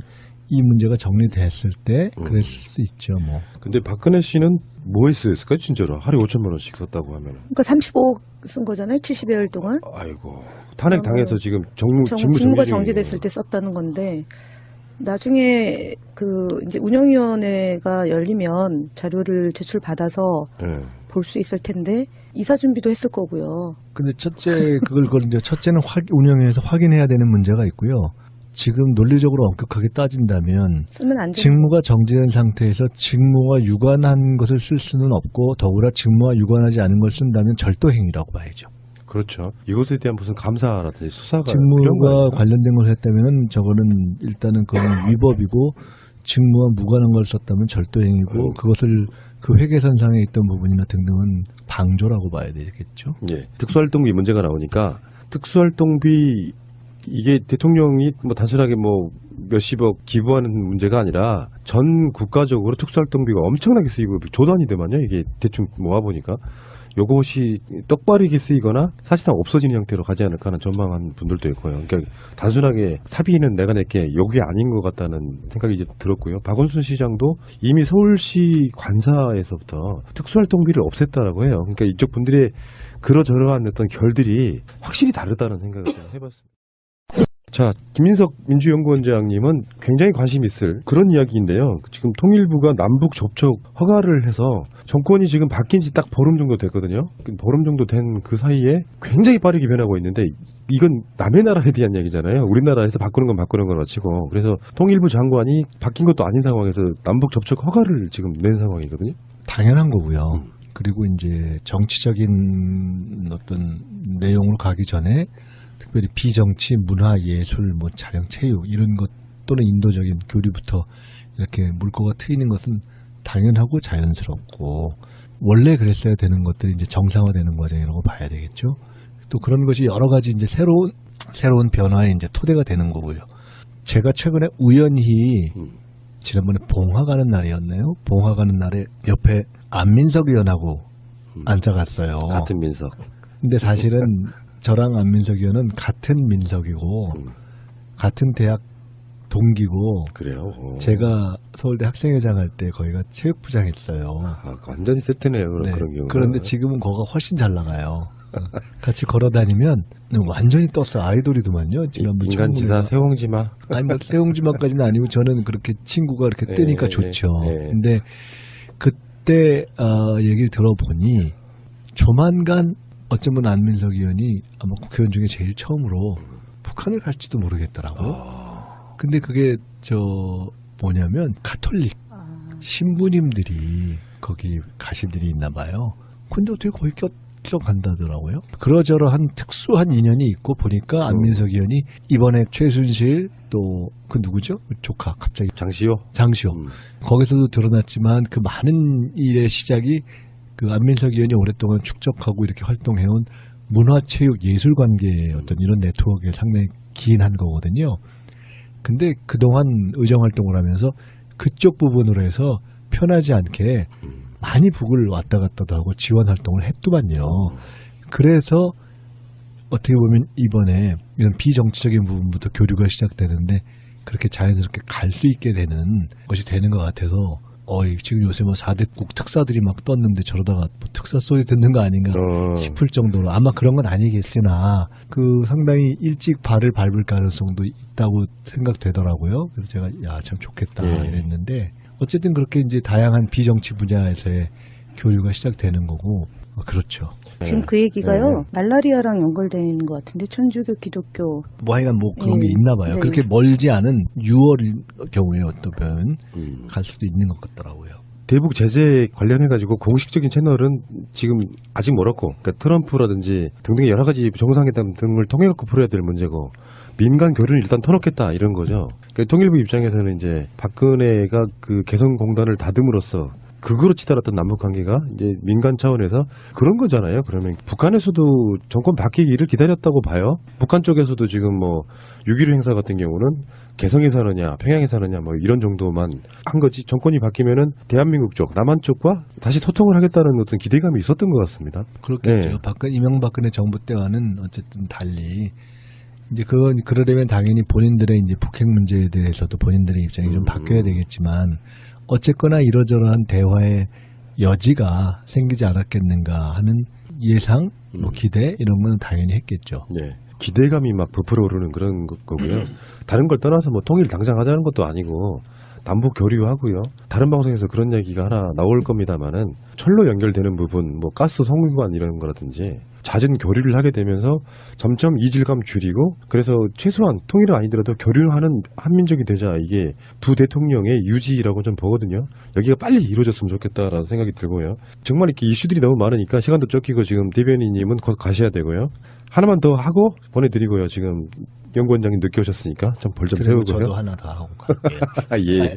이 문제가 정리됐을 때 그랬을 수 있죠. 뭐. 근데 박근혜 씨는 뭐 했을까요? 진짜로 하루에 5천만 원씩 썼다고 하면. 그러니까 35억 쓴 거잖아요. 70여일 동안. 아이고 탄핵 당해서 지금 직무가 정지됐을 때 썼다는 건데 나중에 이제 운영위원회가 열리면 자료를 제출받아서 볼 수 있을 텐데 이사 준비도 했을 거고요. 근데 첫째는 운영위에서 확인해야 되는 문제가 있고요. 지금 논리적으로 엄격하게 따진다면 쓰면 안 되는 직무가 정지된 상태에서 직무와 유관한 것을 쓸 수는 없고 더구나 직무와 유관하지 않은 걸 쓴다면 절도행위라고 봐야죠. 그렇죠. 이것에 대한 무슨 감사라든지 수사가 필요한 거 직무가 아닙니까? 관련된 걸 했다면 저거는 일단은 그건 위법이고 직무와 무관한 걸 썼다면 절도행위고 그것을 그 회계선상에 있던 부분이나 등등은 방조라고 봐야 되겠죠. 예. 특수활동비 문제가 나오니까 특수활동비 이게 대통령이 뭐 단순하게 뭐 몇십억 기부하는 문제가 아니라 전 국가적으로 특수활동비가 엄청나게 쓰이고 조단위되만요. 이게 대충 모아보니까 요것이 떡바르게 쓰이거나 사실상 없어지는 형태로 가지 않을까 하는 전망한 분들도 있고요. 그러니까 단순하게 사비는 내가 낼게 요게 아닌 것 같다는 생각이 이제 들었고요. 박원순 시장도 이미 서울시 관사에서부터 특수활동비를 없앴다라고 해요. 그러니까 이쪽 분들의 그러저러한 어떤 결들이 확실히 다르다는 생각을 제가 해봤습니다. 자, 김민석 민주연구원장님은 굉장히 관심 있을 그런 이야기인데요. 지금 통일부가 남북 접촉 허가를 해서 정권이 지금 바뀐 지 딱 보름 정도 됐거든요. 보름 정도 된 그 사이에 굉장히 빠르게 변하고 있는데 이건 남의 나라에 대한 얘기잖아요. 우리나라에서 바꾸는 건 바꾸는 거라 치고. 그래서 통일부 장관이 바뀐 것도 아닌 상황에서 남북 접촉 허가를 지금 낸 상황이거든요. 당연한 거고요. 그리고 이제 정치적인 어떤 내용으로 가기 전에 특별히 비정치, 문화, 예술, 뭐 촬영, 체육 이런 것 또는 인도적인 교류부터 이렇게 물꼬가 트이는 것은 당연하고 자연스럽고 원래 그랬어야 되는 것들이 이제 정상화되는 과정이라고 봐야 되겠죠. 또 그런 것이 여러 가지 이제 새로운 변화의 이제 토대가 되는 거고요. 제가 최근에 우연히 지난번에 봉화 가는 날이었네요. 봉화 가는 날에 옆에 안민석 의원하고 앉아갔어요. 같은 민석. 근데 사실은 저랑 안민석 의원은 같은 민석이고 같은 대학 동기고 그래요? 제가 서울대 학생회장 할 때 거기가 체육부장 했어요. 아, 완전히 세트네요. 네. 그런 경우. 그런데 지금은 거가 훨씬 잘 나가요. 같이 걸어다니면 완전히 떴어. 아이돌이더만요. 지난번 인간지사 세홍지마. 아니 뭐 세홍지마까지는 아니고 저는 그렇게 친구가 이렇게 뜨니까 좋죠. 근데 그때 얘기를 들어보니 조만간 어쩌면 안민석 의원이 아마 국회의원 중에 제일 처음으로 북한을 갈지도 모르겠더라고. 근데 그게 뭐냐면 가톨릭 신부님들이 거기 가실 일이 있나 봐요. 근데 어떻게 거기 껴간다더라고요. 그러저러한 특수한 인연이 있고 보니까 안민석 의원이 이번에 최순실 또 그 누구죠? 그 조카 갑자기 장시호. 거기서도 드러났지만 그 많은 일의 시작이 그 안민석 의원이 오랫동안 축적하고 이렇게 활동해온 문화체육예술 관계의 어떤 이런 네트워크에 상당히 기인한 거거든요. 근데 그동안 의정활동을 하면서 그쪽 부분으로 해서 편하지 않게 많이 북을 왔다 갔다도 하고 지원활동을 했더만요. 그래서 어떻게 보면 이번에 이런 비정치적인 부분부터 교류가 시작되는데 그렇게 자연스럽게 갈 수 있게 되는 것이 되는 것 같아서 지금 요새 뭐 4대국 특사들이 막 떴는데 저러다가 뭐 특사 소리 듣는 거 아닌가 싶을 정도로 아마 그런 건 아니겠으나 그 상당히 일찍 발을 밟을 가능성도 있다고 생각되더라고요. 그래서 제가 참 좋겠다 이랬는데 어쨌든 그렇게 이제 다양한 비정치 분야에서의 교류가 시작되는 거고 그렇죠. 지금 그 얘기가요. 말라리아랑 연결되는 것 같은데 천주교, 기독교. 뭐 하여간 뭐 그런 게 있나 봐요. 네. 그렇게 멀지 않은 6월 경우에 어떠면 갈 수도 있는 것 같더라고요. 대북 제재 관련해가지고 공식적인 채널은 지금 아직 멀었고, 그러니까 트럼프라든지 등등의 여러 가지 정상회담 등을 통해갖고 풀어야 될 문제고, 민간 교류는 일단 터놓겠다 이런 거죠. 그러니까 통일부 입장에서는 이제 박근혜가 그 개성공단을 닫음으로써 극으로 치달았던 남북 관계가 이제 민간 차원에서 그런 거잖아요. 그러면 북한에서도 정권 바뀌기를 기다렸다고 봐요. 북한 쪽에서도 지금 뭐 6.15 행사 같은 경우는 개성에서 하느냐 평양에서 하느냐 뭐 이런 정도만 한 거지, 정권이 바뀌면은 대한민국 쪽 남한 쪽과 다시 소통을 하겠다는 어떤 기대감이 있었던 것 같습니다. 그렇겠죠. 이명박근혜 정부 때와는 어쨌든 달리 이제 그러려면 당연히 본인들의 이제 북핵 문제에 대해서도 본인들의 입장이 좀 바뀌어야 되겠지만 어쨌거나 이러저러한 대화의 여지가 생기지 않았겠는가 하는 예상, 뭐 기대 이런 건 당연히 했겠죠. 네. 기대감이 막 부풀어 오르는 그런 거고요. 다른 걸 떠나서 뭐 통일 당장 하자는 것도 아니고 남북 교류하고요. 다른 방송에서 그런 얘기가 하나 나올 겁니다만은 철로 연결되는 부분, 뭐 가스 송유관 이런 거라든지 잦은 교류를 하게 되면서 점점 이질감 줄이고 그래서 최소한 통일은 아니더라도 교류하는 한민족이 되자 이게 두 대통령의 유지라고 좀 보거든요. 여기가 빨리 이루어졌으면 좋겠다라는 생각이 들고요. 정말 이렇게 이슈들이 너무 많으니까 시간도 쫓기고 지금 대변인님은 곧 가셔야 되고요. 하나만 더 하고 보내드리고요. 지금 연구원장님 늦게 오셨으니까 좀 벌 좀 그리고 세우고요. 저도 하나 더 하고 갈게요. 아, 예.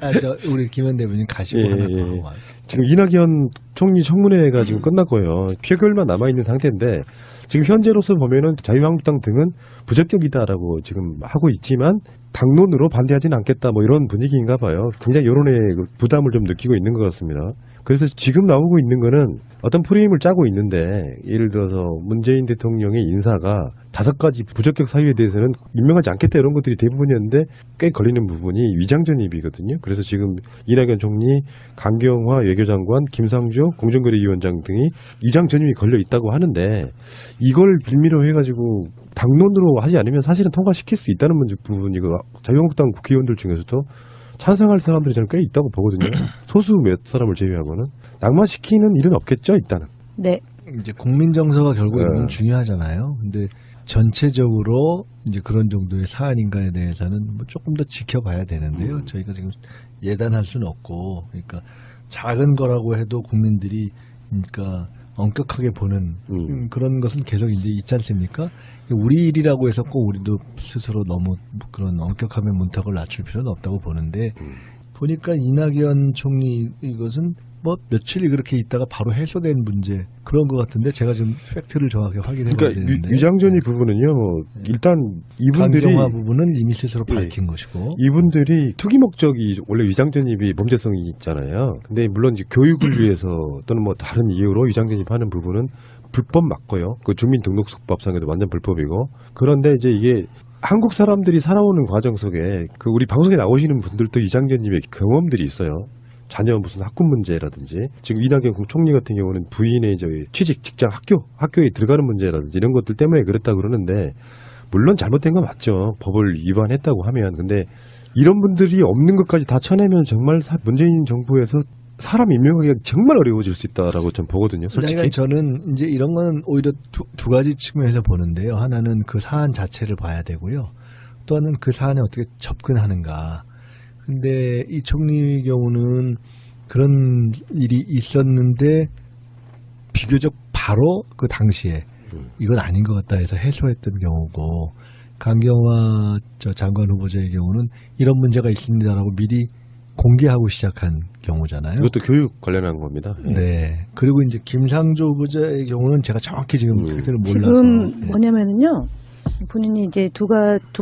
우리 김현 대변인 가시고 예, 하나 더 예. 하고 가요. 지금 이낙연 총리 청문회가 지금 끝났고요. 표결만 남아있는 상태인데 지금 현재로서 보면은 자유한국당 등은 부적격이다라고 지금 하고 있지만 당론으로 반대하지는 않겠다 뭐 이런 분위기인가 봐요. 굉장히 여론의 그 부담을 좀 느끼고 있는 것 같습니다. 그래서 지금 나오고 있는 거는 어떤 프레임을 짜고 있는데 예를 들어서 문재인 대통령의 인사가 5가지 부적격 사유에 대해서는 임명하지 않겠다 이런 것들이 대부분이었는데 꽤 걸리는 부분이 위장전입이거든요. 그래서 지금 이낙연 총리, 강경화 외교장관, 김상조 공정거래위원장 등이 위장전입이 걸려 있다고 하는데 이걸 빌미로 해가지고 당론으로 하지 않으면 사실은 통과시킬 수 있다는 부분이고 자유한국당 국회의원들 중에서도 찬성할 사람들이 저는 꽤 있다고 보거든요. 소수 몇 사람을 제외하고는 낙마시키는 일은 없겠죠, 일단은. 네. 이제 국민 정서가 결국 네. 은 중요하잖아요. 근데 전체적으로 이제 그런 정도의 사안인가에 대해서는 뭐 조금 더 지켜봐야 되는데요. 저희가 지금 예단할 수는 없고, 그러니까 작은 거라고 해도 국민들이 그러니까 엄격하게 보는 그런 것은 계속 이제 있지 않습니까? 우리 일이라고 해서 꼭 우리도 스스로 너무 그런 엄격함의 문턱을 낮출 필요는 없다고 보는데 보니까 이낙연 총리 이것은 뭐 며칠 그렇게 있다가 바로 해소된 문제 그런 것 같은데 제가 지금 팩트를 정확히 확인해 봐야 그러니까 되는데 위장전입 부분은요. 일단 이분들이 강경화 부분은 이미 스스로 밝힌 것이고 이분들이 투기 목적이 원래 위장전입이 범죄성이 있잖아요. 근데 물론 이제 교육을 위해서 또는 뭐 다른 이유로 위장전입하는 부분은 불법 맞고요. 그 주민등록법상에도 완전 불법이고 그런데 이제 이게 한국 사람들이 살아오는 과정 속에 그 우리 방송에 나오시는 분들도 위장전입의 경험들이 있어요. 자녀 무슨 학군 문제라든지 지금 이낙연 총리 같은 경우는 부인의 취직, 직장, 학교에 들어가는 문제라든지 이런 것들 때문에 그랬다 그러는데 물론 잘못된 건 맞죠. 법을 위반했다고 하면. 근데 이런 분들이 없는 것까지 다 쳐내면 정말 문재인 정부에서 사람 임명하기가 정말 어려워질 수 있다라고 좀 보거든요. 솔직히. 그러니까 저는 이제 이런 건 오히려 두 가지 측면에서 보는데요. 하나는 그 사안 자체를 봐야 되고요. 또 하나는 그 사안에 어떻게 접근하는가. 근데 이 총리 경우는 그런 일이 있었는데 비교적 바로 그 당시에 이건 아닌 것 같다 해서 해소했던 경우고 강경화 장관 후보자의 경우는 이런 문제가 있습니다라고 미리 공개하고 시작한 경우잖아요. 이것도 교육 관련한 겁니다. 예. 네. 그리고 이제 김상조 후보자의 경우는 제가 정확히 지금 팩트를 몰라서. 지금 뭐냐면은요. 본인이 이제 두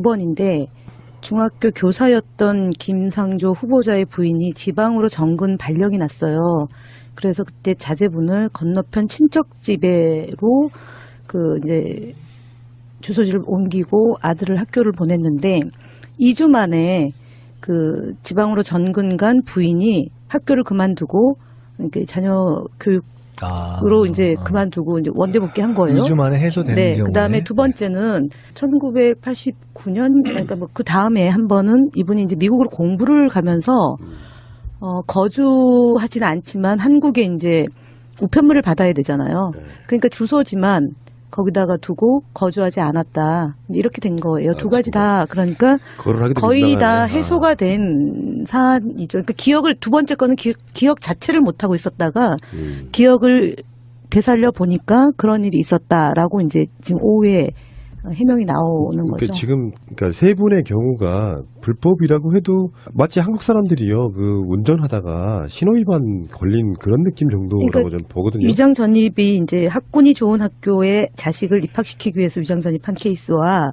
번인데 중학교 교사였던 김상조 후보자의 부인이 지방으로 정근 발령이 났어요. 그래서 그때 자제분을 건너편 친척 집에로 그 이제 주소지를 옮기고 아들을 학교를 보냈는데 2주 만에 그 지방으로 전근 간 부인이 학교를 그만두고 이렇게 자녀 교육으로 이제 그만두고 이제 원대 복귀한 거예요. 2주 만에 해소되는 네, 경우에. 그다음에 두 번째는 1989년 그러니까 뭐 그 다음에 한 번은 이분이 이제 미국으로 공부를 가면서 거주하지는 않지만 한국에 이제 우편물을 받아야 되잖아요. 그러니까 주소지만 거기다가 두고 거주하지 않았다. 이렇게 된 거예요. 두 가지 다 그러니까 거의 다 해소가 된 사안이죠. 그러니까 기억을 두 번째 거는 기억 자체를 못 하고 있었다가 기억을 되살려 보니까 그런 일이 있었다라고 이제 지금 오후에 해명이 나오는 거죠. 지금 그러니까 세 분의 경우가 불법이라고 해도 마치 한국 사람들이요 그 운전하다가 신호위반 걸린 그런 느낌 정도라고 그러니까 저는 보거든요. 위장 전입이 이제 학군이 좋은 학교에 자식을 입학시키기 위해서 위장 전입한 케이스와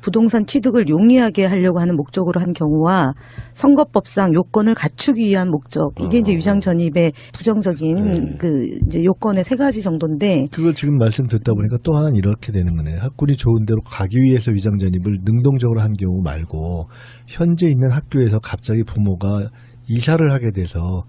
부동산 취득을 용이하게 하려고 하는 목적으로 한 경우와 선거법상 요건을 갖추기 위한 목적 이게 이제 위장 전입의 부정적인 그 이제 요건의 세 가지 정도인데 그걸 지금 말씀 듣다 보니까 또 하나는 이렇게 되는 거네요. 학군이 좋은 대로 가기 위해서 위장 전입을 능동적으로 한 경우 말고 현재 있는 학교에서 갑자기 부모가 이사를 하게 돼서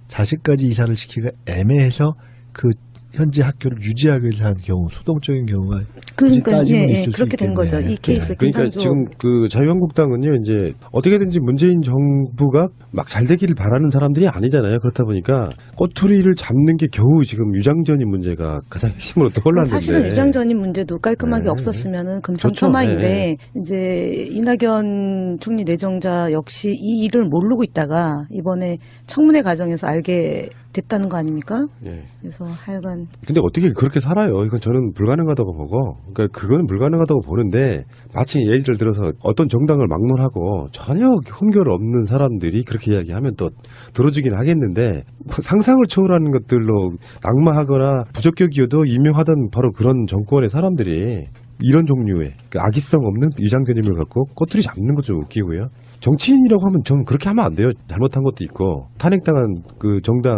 자식까지 이사를 시키기가 애매해서 그 현재 학교를 유지하기 위해서 한 경우, 수동적인 경우가 그러니까 따지면 예, 있을 수 그렇게 된 있겠네. 거죠. 이 케이스 그러니까 김상조 지금 그 자유한국당은요, 이제 어떻게든지 문재인 정부가 막 잘 되기를 바라는 사람들이 아니잖아요. 그렇다 보니까 꼬투리를 잡는 게 겨우 지금 유장전입 문제가 가장 핵심으로 떠올랐는데. 사실은 유장전입 문제도 깔끔하게 네. 없었으면은 좋죠. 금상첨화인데 네. 이제 이낙연 총리 내정자 역시 이 일을 모르고 있다가 이번에 청문회 과정에서 알게 됐다는 거 아닙니까? 예. 그래서 하여간 근데 어떻게 그렇게 살아요? 이건 저는 불가능하다고 보고, 그러니까 그거는 불가능하다고 보는데, 마치 예를 들어서 어떤 정당을 막론하고 전혀 흠결 없는 사람들이 그렇게 이야기하면 또 들어주긴 하겠는데, 상상을 초월하는 것들로 낙마하거나 부적격이어도 유명하던 바로 그런 정권의 사람들이 이런 종류의 악의성 없는 유장견임을 갖고 꼬투리 잡는 것 좀 웃기고요. 정치인이라고 하면 저는 그렇게 하면 안 돼요. 잘못한 것도 있고 탄핵당한 그 정당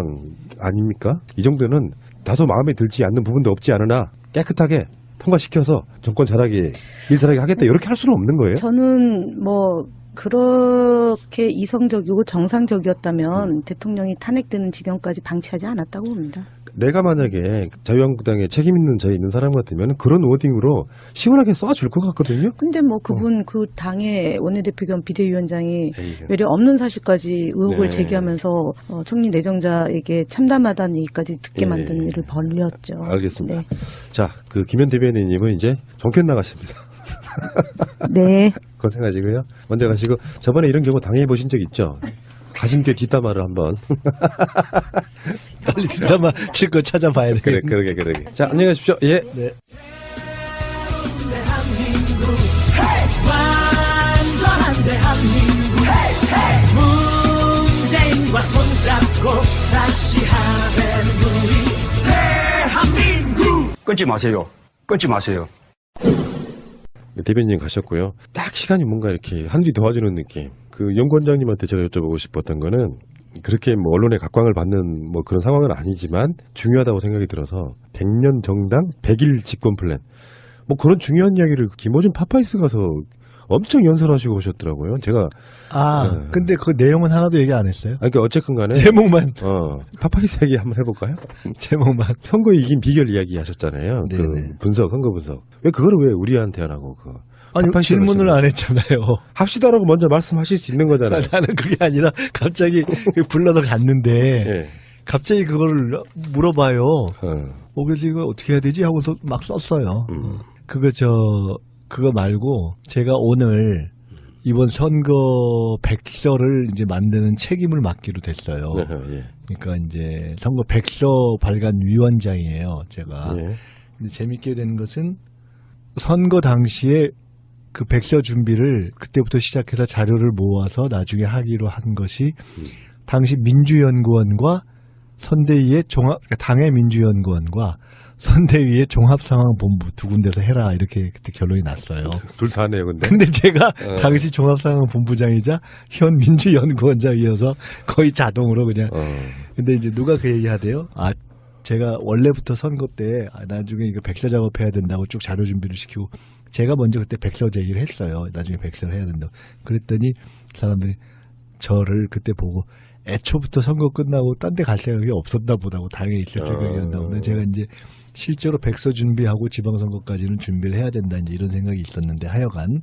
아닙니까? 이 정도는 다소 마음에 들지 않는 부분도 없지 않으나 깨끗하게 통과시켜서 정권 잘하게 일 잘하게 하겠다 이렇게 할 수는 없는 거예요. 저는 뭐 그렇게 이성적이고 정상적이었다면 대통령이 탄핵되는 지경까지 방치하지 않았다고 봅니다. 내가 만약에 자유한국당에 책임 있는 자에 있는 사람 같으면 그런 워딩으로 시원하게 쏴줄 것 같거든요. 근데 뭐 그분 그 당의 원내대표 겸 비대위원장이 에이, 외려 없는 사실까지 의혹을 네. 제기하면서 총리 내정자에게 참담하다는 얘기까지 듣게 네. 만드는 일을 벌렸죠. 알겠습니다. 네. 자, 그 김현 대변인님은 이제 종편 나가십니다. 네. 고생하시고요. 먼저 가시고 저번에 이런 경우 당해보신 적 있죠? 가심께 뒷담화를 한번. 빨리 뒷담화 칠 거 찾아봐야 돼. 그러게. 자, 안녕히 가십시오. 예. 네. 완전한 대한민국 문재인과 손잡고 다시 하는 우리 대한민국. 끊지 마세요. 끊지 마세요. 대변인 가셨고요. 딱 시간이 뭔가 이렇게 한뒤 도와주는 느낌. 그 연구원장님한테 제가 여쭤보고 싶었던 거는 그렇게 뭐 언론의 각광을 받는 뭐 그런 상황은 아니지만 중요하다고 생각이 들어서 100년 정당 100일 집권 플랜. 뭐 그런 중요한 이야기를 김어준 파파이스 가서 엄청 연설하시고 오셨더라고요. 제가 근데 그 내용은 하나도 얘기 안 했어요. 그러니까 어쨌건 간에 제목만 파파이스 얘기 한번 해볼까요? 제목만. 선거 이긴 비결 이야기 하셨잖아요. 네네. 그 분석, 선거 분석. 왜 그거를 왜 우리한테 안 하고 그 아니 파파이스가 질문을 하시는 안 했잖아요. 합시다라고 먼저 말씀하실 수 있는 거잖아요. 나는 그게 아니라 갑자기 불러서 갔는데 예. 갑자기 그거를 물어봐요. 어. 그래서 이거 어떻게 해야 되지 하고서 막 썼어요. 그거 말고 제가 오늘 이번 선거 백서를 이제 만드는 책임을 맡기로 됐어요. 예. 그러니까 이제 선거 백서 발간 위원장이에요, 제가. 예. 근데 재밌게 되는 것은 선거 당시에 그 백서 준비를 그때부터 시작해서 자료를 모아서 나중에 하기로 한 것이 당시 민주연구원과 선대위의 그러니까 당의 민주연구원과 선대위의 종합상황본부 두 군데서 해라 이렇게 그때 결론이 났어요. 둘 다 하네요, 근데. 근데 제가 당시 종합상황본부장이자 현 민주연구원장이어서 거의 자동으로 그냥. 근데 이제 누가 그 얘기 하대요? 제가 원래부터 선거 때 나중에 이거 백서 작업해야 된다고 쭉 자료 준비를 시키고 제가 먼저 그때 백서 제기를 했어요. 나중에 백서를 해야 된다고. 그랬더니 사람들이 저를 그때 보고 애초부터 선거 끝나고 딴 데 갈 생각이 없었나 보다고 당연히 있을 생각이었나. 제가 이제 실제로 백서 준비하고 지방선거까지는 준비를 해야 된다 이제 이런 생각이 있었는데 하여간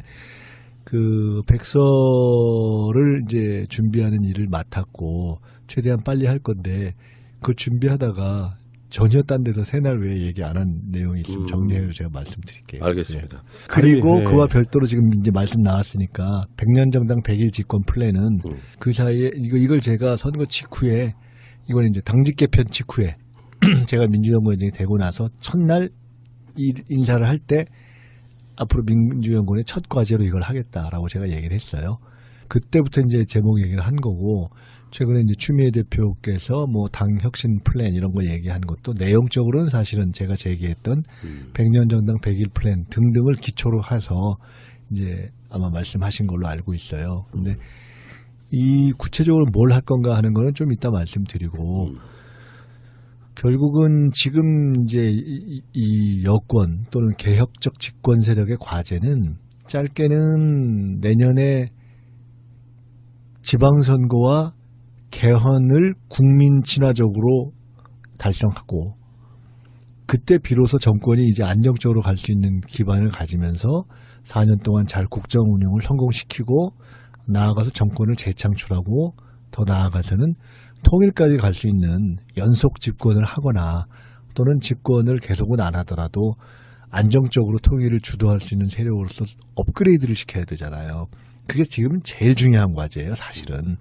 그 백서를 이제 준비하는 일을 맡았고 최대한 빨리 할 건데 그 준비하다가 전혀 딴 데서 새날 왜 얘기 안 한 내용이 있으면 정리해서 제가 말씀드릴게요. 알겠습니다. 네. 그리고 네. 그와 별도로 지금 이제 말씀 나왔으니까 100년 정당 100일 집권 플랜은 그 사이에 이걸 제가 선거 직후에 이건 이제 당직 개편 직후에 제가 민주연구원장이 되고 나서 첫날 인사를 할 때 앞으로 민주연구원의 첫 과제로 이걸 하겠다라고 제가 얘기를 했어요. 그때부터 이제 제목 얘기를 한 거고 최근에 이제 추미애 대표께서 뭐 당 혁신 플랜 이런 거 얘기한 것도 내용적으로는 사실은 제가 제기했던 100년 정당 100일 플랜 등등을 기초로 해서 이제 아마 말씀하신 걸로 알고 있어요. 근데 이 구체적으로 뭘 할 건가 하는 거는 좀 이따 말씀드리고 결국은 지금 이제 이 여권 또는 개혁적 집권 세력의 과제는 짧게는 내년에 그때 비로소 정권이 이제 안정적으로 갈 수 있는 기반을 가지면서 4년 동안 잘 국정 운영을 성공시키고 나아가서 정권을 재창출하고 더 나아가서는 통일까지 갈 수 있는 연속 집권을 하거나 또는 집권을 계속은 안 하더라도 안정적으로 통일을 주도할 수 있는 세력으로서 업그레이드를 시켜야 되잖아요. 그게 지금 제일 중요한 과제예요, 사실은.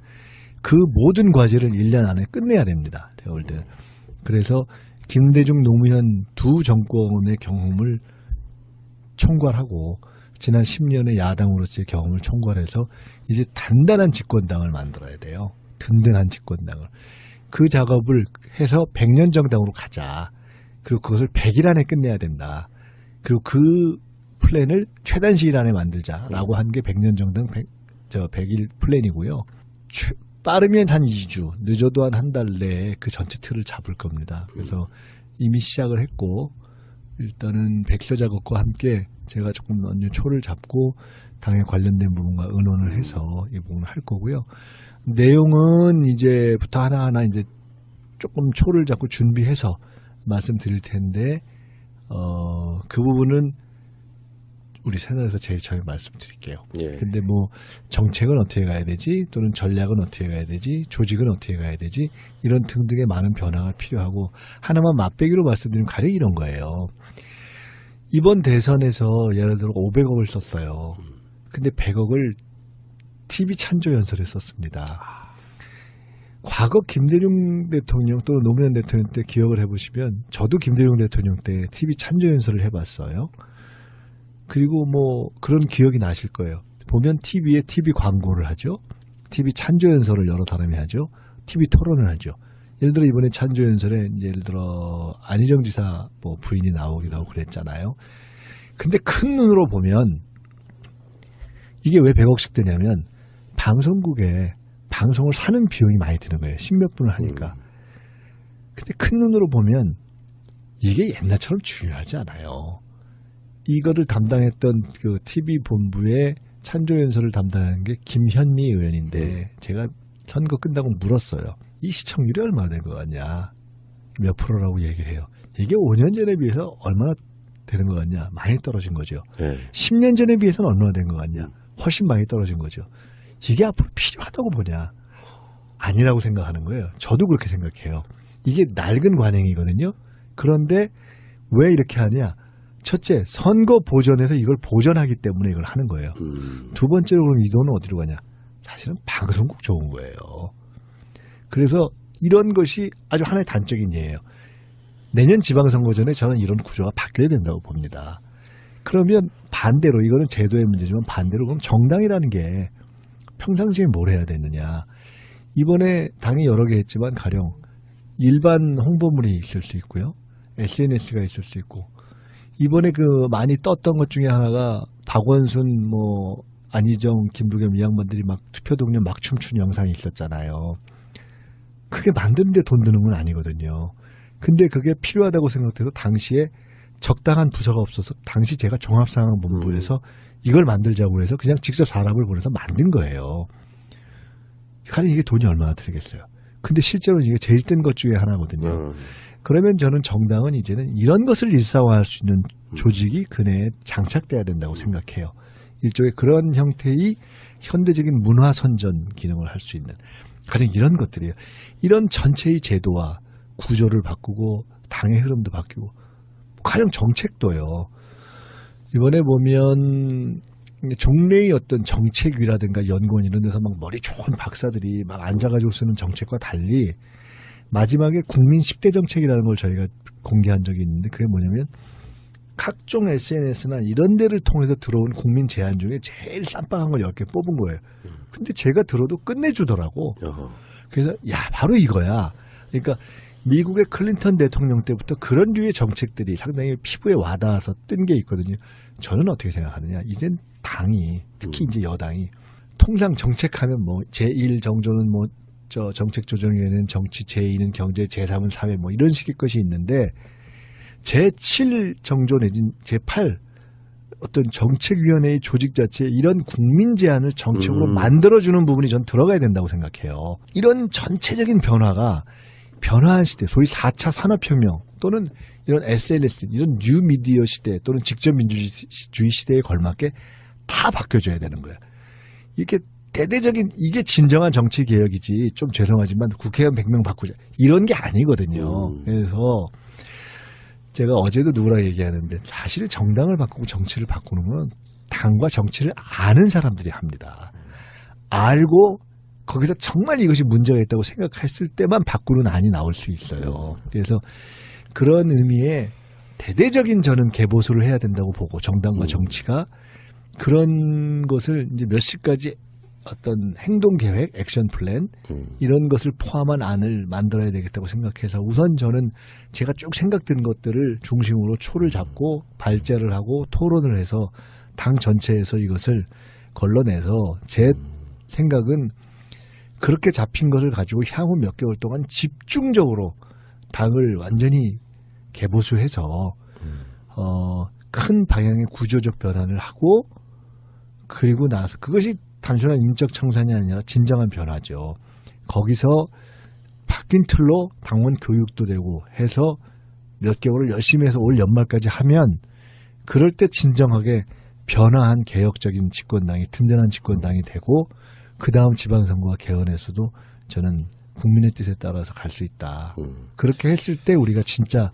그 모든 과제를 1년 안에 끝내야 됩니다, 제가 볼 때는. 그래서 김대중, 노무현 두 정권의 경험을 총괄하고 지난 10년의 야당으로서의 경험을 총괄해서 이제 단단한 집권당을 만들어야 돼요. 든든한 집권당을. 그 작업을 해서 100년 정당으로 가자. 그리고 그것을 100일 안에 끝내야 된다. 그리고 그 플랜을 최단 시일 안에 만들자라고 한 게 100년 정당 100일 플랜이고요. 빠르면 한 2주, 늦어도 한 달 내에 그 전체 틀을 잡을 겁니다. 그래서 이미 시작을 했고 일단은 백서 작업과 함께 제가 조금 언제 초를 잡고 당에 관련된 부분과 의논을 해서 이 부분을 할 거고요. 내용은 이제부터 하나하나 이제 조금 초를 잡고 준비해서 말씀드릴 텐데 그 부분은 우리 새날에서 제일 처음에 말씀드릴게요. 예. 근데 뭐 정책은 어떻게 가야 되지 또는 전략은 어떻게 가야 되지 조직은 어떻게 가야 되지 이런 등등의 많은 변화가 필요하고 하나만 맛배기로 말씀드리면 가령 이런 거예요. 이번 대선에서 예를 들어 500억을 썼어요. 근데 100억을 TV 찬조연설에 썼습니다. 과거 김대중 대통령 또는 노무현 대통령 때 기억을 해보시면 저도 김대중 대통령 때 TV 찬조연설을 해봤어요. 그리고 뭐 그런 기억이 나실 거예요. 보면 TV에 TV 광고를 하죠. TV 찬조연설을 여러 사람이 하죠. TV 토론을 하죠. 예를 들어 이번에 찬조연설에 예를 들어 안희정 지사 뭐 부인이 나오기도 하고 그랬잖아요. 근데 큰 눈으로 보면 이게 왜 100억씩 드냐면 방송국에 방송을 사는 비용이 많이 드는 거예요. 10몇 분을 하니까. 근데 큰 눈으로 보면 이게 옛날처럼 중요하지 않아요. 이거를 담당했던 그 TV 본부의 찬조연설을 담당한 게 김현미 의원인데 제가 선거 끝나고 물었어요. 이 시청률이 얼마나 된 거 같냐. 몇 프로라고 얘기를 해요. 이게 5년 전에 비해서 얼마나 되는 거 같냐. 많이 떨어진 거죠. 네. 10년 전에 비해서는 얼마나 된 거 같냐. 훨씬 많이 떨어진 거죠. 이게 앞으로 필요하다고 보냐. 아니라고 생각하는 거예요. 저도 그렇게 생각해요. 이게 낡은 관행이거든요. 그런데 왜 이렇게 하냐. 첫째, 선거 보전에서 이걸 보전하기 때문에 이걸 하는 거예요. 두 번째로 그럼 이 돈은 어디로 가냐. 사실은 방송국 좋은 거예요. 그래서 이런 것이 아주 하나의 단적인 예예요. 내년 지방선거 전에 저는 이런 구조가 바뀌어야 된다고 봅니다. 그러면 반대로 이거는 제도의 문제지만 반대로 그럼 정당이라는 게 평상시에 뭘 해야 되느냐. 이번에 당이 여러 개 했지만 가령 일반 홍보물이 있을 수 있고요. SNS가 있을 수 있고 이번에 그 많이 떴던 것 중에 하나가 박원순 뭐 안희정 김부겸 이 양반들이 막 투표 동료 막 춤춘 영상이 있었잖아요. 그게 만드는데 돈 드는 건 아니거든요. 근데 그게 필요하다고 생각해서 당시에 적당한 부서가 없어서 당시 제가 종합상황본부에서 이걸 만들자고 해서 그냥 직접 사람을 보내서 만든 거예요. 가령 이게 돈이 얼마나 들겠어요. 근데 실제로 이게 제일 뜬 것 중에 하나거든요. 그러면 저는 정당은 이제는 이런 것을 일상화할 수 있는 조직이 그 내에 장착돼야 된다고 생각해요. 일종의 그런 형태의 현대적인 문화 선전 기능을 할 수 있는 가령 이런 것들이에요. 이런 전체의 제도와 구조를 바꾸고 당의 흐름도 바뀌고 가령 정책도요. 이번에 보면 종래의 어떤 정책위라든가 연구원 이런 데서 막 머리 좋은 박사들이 막 앉아가지고 쓰는 정책과 달리 마지막에 국민 10대 정책이라는 걸 저희가 공개한 적이 있는데 그게 뭐냐면 각종 SNS나 이런 데를 통해서 들어온 국민 제안 중에 제일 쌈박한 걸 10개 뽑은 거예요. 근데 제가 들어도 끝내주더라고. 그래서 야 바로 이거야. 그러니까 미국의 클린턴 대통령 때부터 그런 류의 정책들이 상당히 피부에 와닿아서 뜬 게 있거든요. 저는 어떻게 생각하느냐. 이젠 당이 특히 이제 여당이 통상 정책하면 뭐 제1정조는 뭐 저 정책조정위원회는 정치, 제2는 경제, 제3은 사회 뭐 이런 식의 것이 있는데 제7정조 내지 제8 어떤 정책위원회의 조직 자체에 이런 국민 제안을 정책으로 만들어주는 부분이 전 들어가야 된다고 생각해요. 이런 전체적인 변화가 변화한 시대, 소위 4차 산업혁명 또는 이런 SNS, 이런 뉴미디어 시대 또는 직접민주주의 시대에 걸맞게 다 바뀌어줘야 되는 거예요. 이게 대대적인, 이게 진정한 정치 개혁이지, 좀 죄송하지만 국회의원 100명 바꾸자 이런 게 아니거든요. 그래서 제가 어제도 누구랑 얘기하는데 사실 정당을 바꾸고 정치를 바꾸는 건 당과 정치를 아는 사람들이 합니다. 알고 거기서 정말 이것이 문제가 있다고 생각했을 때만 바꾸는 안이 나올 수 있어요. 그래서 그런 의미의 대대적인 저는 개보수를 해야 된다고 보고, 정당과 정치가 그런 것을 이제 몇십 가지 어떤 행동 계획, 액션 플랜 이런 것을 포함한 안을 만들어야 되겠다고 생각해서 우선 저는 제가 쭉 생각든 것들을 중심으로 초를 잡고 발제를 하고 토론을 해서 당 전체에서 이것을 걸러내서 제 생각은 그렇게 잡힌 것을 가지고 향후 몇 개월 동안 집중적으로 당을 완전히 개보수해서 큰 방향의 구조적 변화를 하고, 그리고 나서 그것이 단순한 인적 청산이 아니라 진정한 변화죠. 거기서 바뀐 틀로 당원 교육도 되고 해서 몇 개월을 열심히 해서 올 연말까지 하면, 그럴 때 진정하게 변화한 개혁적인 집권당이, 든든한 집권당이 되고, 그 다음 지방선거와 개헌에서도 저는 국민의 뜻에 따라서 갈 수 있다. 그렇게 했을 때 우리가 진짜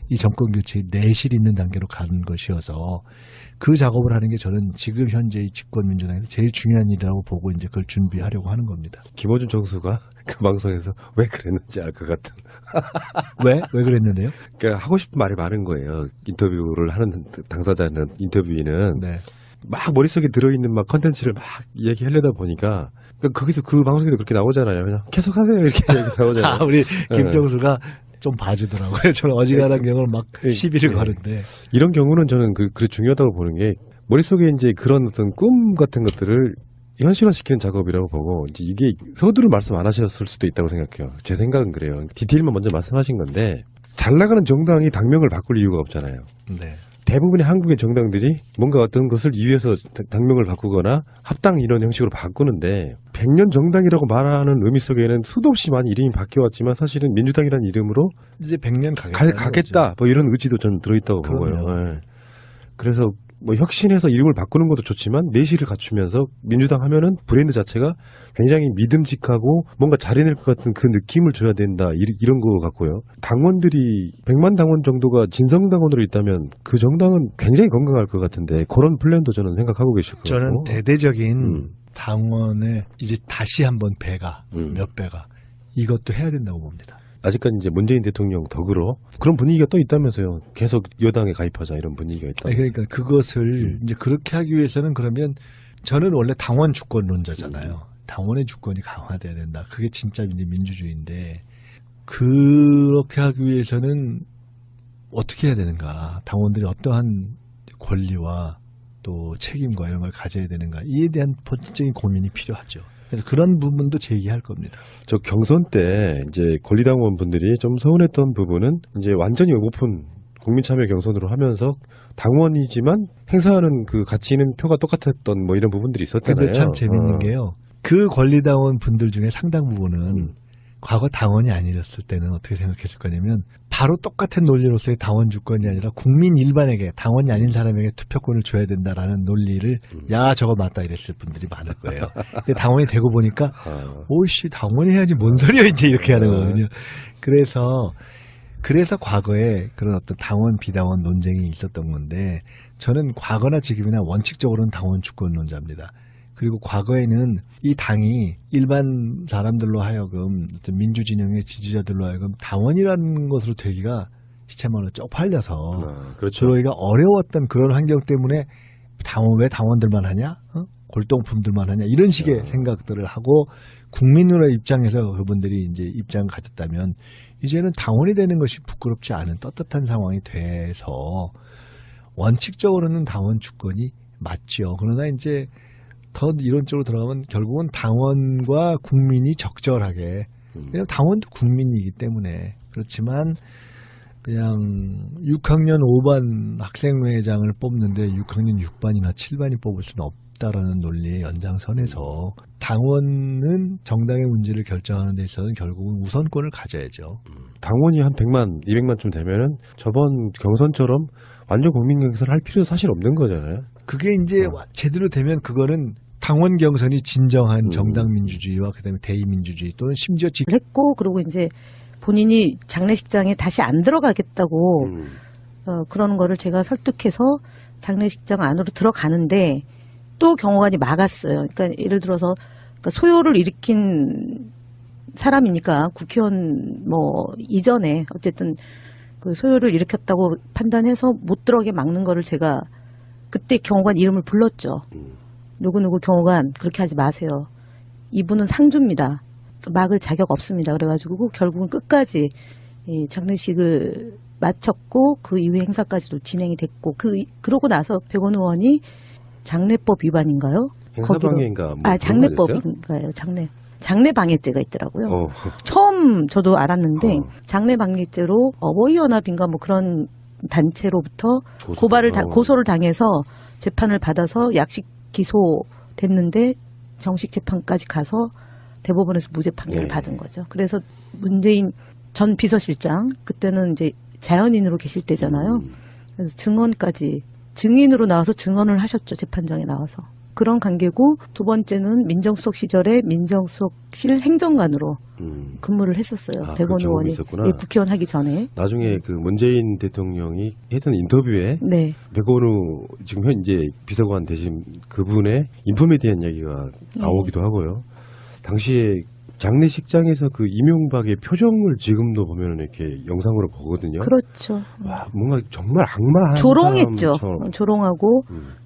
이 정권 교체의 내실 있는 단계로 가는 것이어서 그 작업을 하는 게 저는 지금 현재의 집권민주당에서 제일 중요한 일이라고 보고 이제 그걸 준비하려고 하는 겁니다. 김어준 정수가 그 방송에서 왜 그랬는지 알 것 같은. 왜 그랬는데요? 그러니까 하고 싶은 말이 많은 거예요. 인터뷰를 하는 당사자는, 인터뷰인은. 네. 막 머릿속에 들어있는 막 컨텐츠를 막 얘기하려다 보니까, 그러니까 거기서 그 방송에도 그렇게 나오잖아요. 그냥 계속 하세요. 이렇게 얘기 나오잖아요. 우리 김정수가 좀 봐주더라고요. 저는 어지간한 경우는 막 시비를 거는데. 이런 경우는 저는 그래 중요하다고 보는 게, 머릿속에 이제 그런 어떤 꿈 같은 것들을 현실화시키는 작업이라고 보고, 이제 이게 서두를 말씀 안 하셨을 수도 있다고 생각해요. 제 생각은 그래요. 디테일만 먼저 말씀하신 건데, 잘 나가는 정당이 당명을 바꿀 이유가 없잖아요. 네. 대부분의 한국의 정당들이 뭔가 어떤 것을 이유해서 당명을 바꾸거나 합당 이런 형식으로 바꾸는데, 100년 정당이라고 말하는 의미 속에는 수도 없이 많이 이름이 바뀌어왔지만 사실은 민주당이라는 이름으로 이제 100년 가겠다 뭐 이런 의지도 저는 들어있다고 보고요. 네. 그래서 뭐 혁신해서 이름을 바꾸는 것도 좋지만 내실을 갖추면서 민주당 하면은 브랜드 자체가 굉장히 믿음직하고 뭔가 자리낼 것 같은 그 느낌을 줘야 된다, 이런 거 같고요. 당원들이 100만 당원 정도가 진성당원으로 있다면 그 정당은 굉장히 건강할 것 같은데, 그런 플랜도 저는 생각하고 계실 거고. 저는 대대적인 당원의 이제 다시 한번 배가 몇 배가 이것도 해야 된다고 봅니다. 아직까지 이제 문재인 대통령 덕으로 그런 분위기가 또 있다면서요. 계속 여당에 가입하자 이런 분위기가 있다. 그러니까 그것을 이제 그렇게 하기 위해서는, 그러면 저는 원래 당원 주권론자잖아요. 당원의 주권이 강화돼야 된다. 그게 진짜 이제 민주주의인데, 그렇게 하기 위해서는 어떻게 해야 되는가? 당원들이 어떠한 권리와 또 책임과 이런 걸 가져야 되는가? 이에 대한 본질적인 고민이 필요하죠. 그래서 그런 부분도 제기할 겁니다. 저 경선 때 이제 권리당원 분들이 좀 서운했던 부분은, 이제 완전히 오픈 국민참여 경선으로 하면서 당원이지만 행사하는 그 가치는 표가 똑같았던 뭐 이런 부분들이 있었잖아요. 근데 참 재밌는 게요. 그 권리당원 분들 중에 상당 부분은 과거 당원이 아니었을 때는 어떻게 생각했을 거냐면, 바로 똑같은 논리로서의 당원 주권이 아니라 국민 일반에게, 당원이 아닌 사람에게 투표권을 줘야 된다라는 논리를 야 저거 맞다 이랬을 분들이 많을 거예요. 근데 당원이 되고 보니까 오이씨 당원이 해야지 뭔 소리야 이제 이렇게 하는 거거든요. 그래서 과거에 그런 어떤 당원 비당원 논쟁이 있었던 건데, 저는 과거나 지금이나 원칙적으로는 당원 주권론자입니다. 그리고 과거에는 이 당이 일반 사람들로 하여금 어떤 민주진영의 지지자들로 하여금 당원이라는 것으로 되기가 시체만으로 쪽팔려서 그렇죠. 그러기가 어려웠던 그런 환경 때문에 왜 당원들만 하냐? 골동품들만 하냐? 이런 식의 생각들을 하고, 국민의 입장에서 그분들이 이제 입장을 가졌다면, 이제는 당원이 되는 것이 부끄럽지 않은 떳떳한 상황이 돼서 원칙적으로는 당원 주권이 맞죠. 그러나 이제 더 이론적으로 들어가면 결국은 당원과 국민이 적절하게, 왜냐하면 당원도 국민이기 때문에. 그렇지만 그냥 6학년 5반 학생회장을 뽑는데 6학년 6반이나 7반이 뽑을 수는 없다라는 논리의 연장선에서 당원은 정당의 문제를 결정하는 데 있어서는 결국은 우선권을 가져야죠. 당원이 한 100만, 200만쯤 되면은 저번 경선처럼 완전 국민 경선을 할 필요 사실 없는 거잖아요. 그게 이제 제대로 되면 그거는 당원 경선이 진정한 정당 민주주의와 그다음에 대의 민주주의 또는 심지어 했고 그리고 이제 본인이 장례식장에 다시 안 들어가겠다고 그러는 거를 제가 설득해서 장례식장 안으로 들어가는데 또 경호관이 막았어요. 그러니까 예를 들어서 그러니까 소요를 일으킨 사람이니까 국회의원 뭐 이전에 어쨌든 그 소요를 일으켰다고 판단해서 못 들어가게 막는 거를 제가 그때 경호관 이름을 불렀죠. 누구누구 경호관 그렇게 하지 마세요. 이분은 상주입니다. 막을 자격 없습니다. 그래가지고 결국은 끝까지 이 장례식을 마쳤고 그 이후 행사까지도 진행이 됐고 그러고 나서 백원 의원이 장례법 위반인가요? 행사방해인가? 뭐 장례법인가요? 장례방해죄가 있더라고요. 처음 저도 알았는데 장례방해죄로 어버이연합인가 뭐 그런 단체로부터 고소를 당해서 재판을 받아서 약식 기소됐는데 정식 재판까지 가서 대법원에서 무죄 판결을 받은 거죠. 그래서 문재인 전 비서실장 그때는 이제 자연인으로 계실 때잖아요. 그래서 증인으로 나와서 증언을 하셨죠. 재판장에 나와서. 그런 관계고 두 번째는 민정수석 시절에 민정수석실 행정관으로 근무를 했었어요. 백원 의원이 예, 국회의원 하기 전에. 나중에 그 문재인 대통령이 했던 인터뷰에 네. 백원우 지금 현재 비서관 되신 그분의 인품에 대한 이야기가 나오기도 하고요. 당시에 장례식장에서 그 이명박의 표정을 지금도 보면 이렇게 영상으로 보거든요. 그렇죠. 와, 뭔가 정말 악마한 조롱했죠. 사람처럼. 조롱하고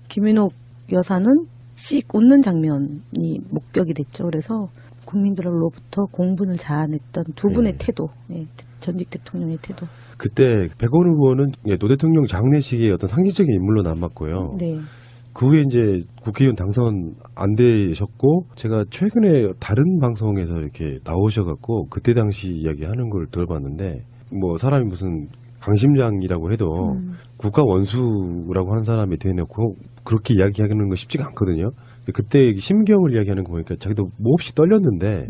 김민옥 여사는 씩 웃는 장면이 목격이 됐죠. 그래서 국민들로부터 공분을 자아냈던 두 분의 태도, 예, 전직 대통령의 태도. 그때 백원우 의원은 노 대통령 장례식의 어떤 상징적인 인물로 남았고요. 네. 그 후에 이제 국회의원 당선 안 되셨고 제가 최근에 다른 방송에서 이렇게 나오셔갖고 그때 당시 이야기하는 걸 들어봤는데 뭐 사람이 무슨 강심장이라고 해도 국가 원수라고 하는 사람이 대놓고 그렇게 이야기하는 거 쉽지가 않거든요. 근데 그때 심경을 이야기하는 거 보니까 자기도 몹시 떨렸는데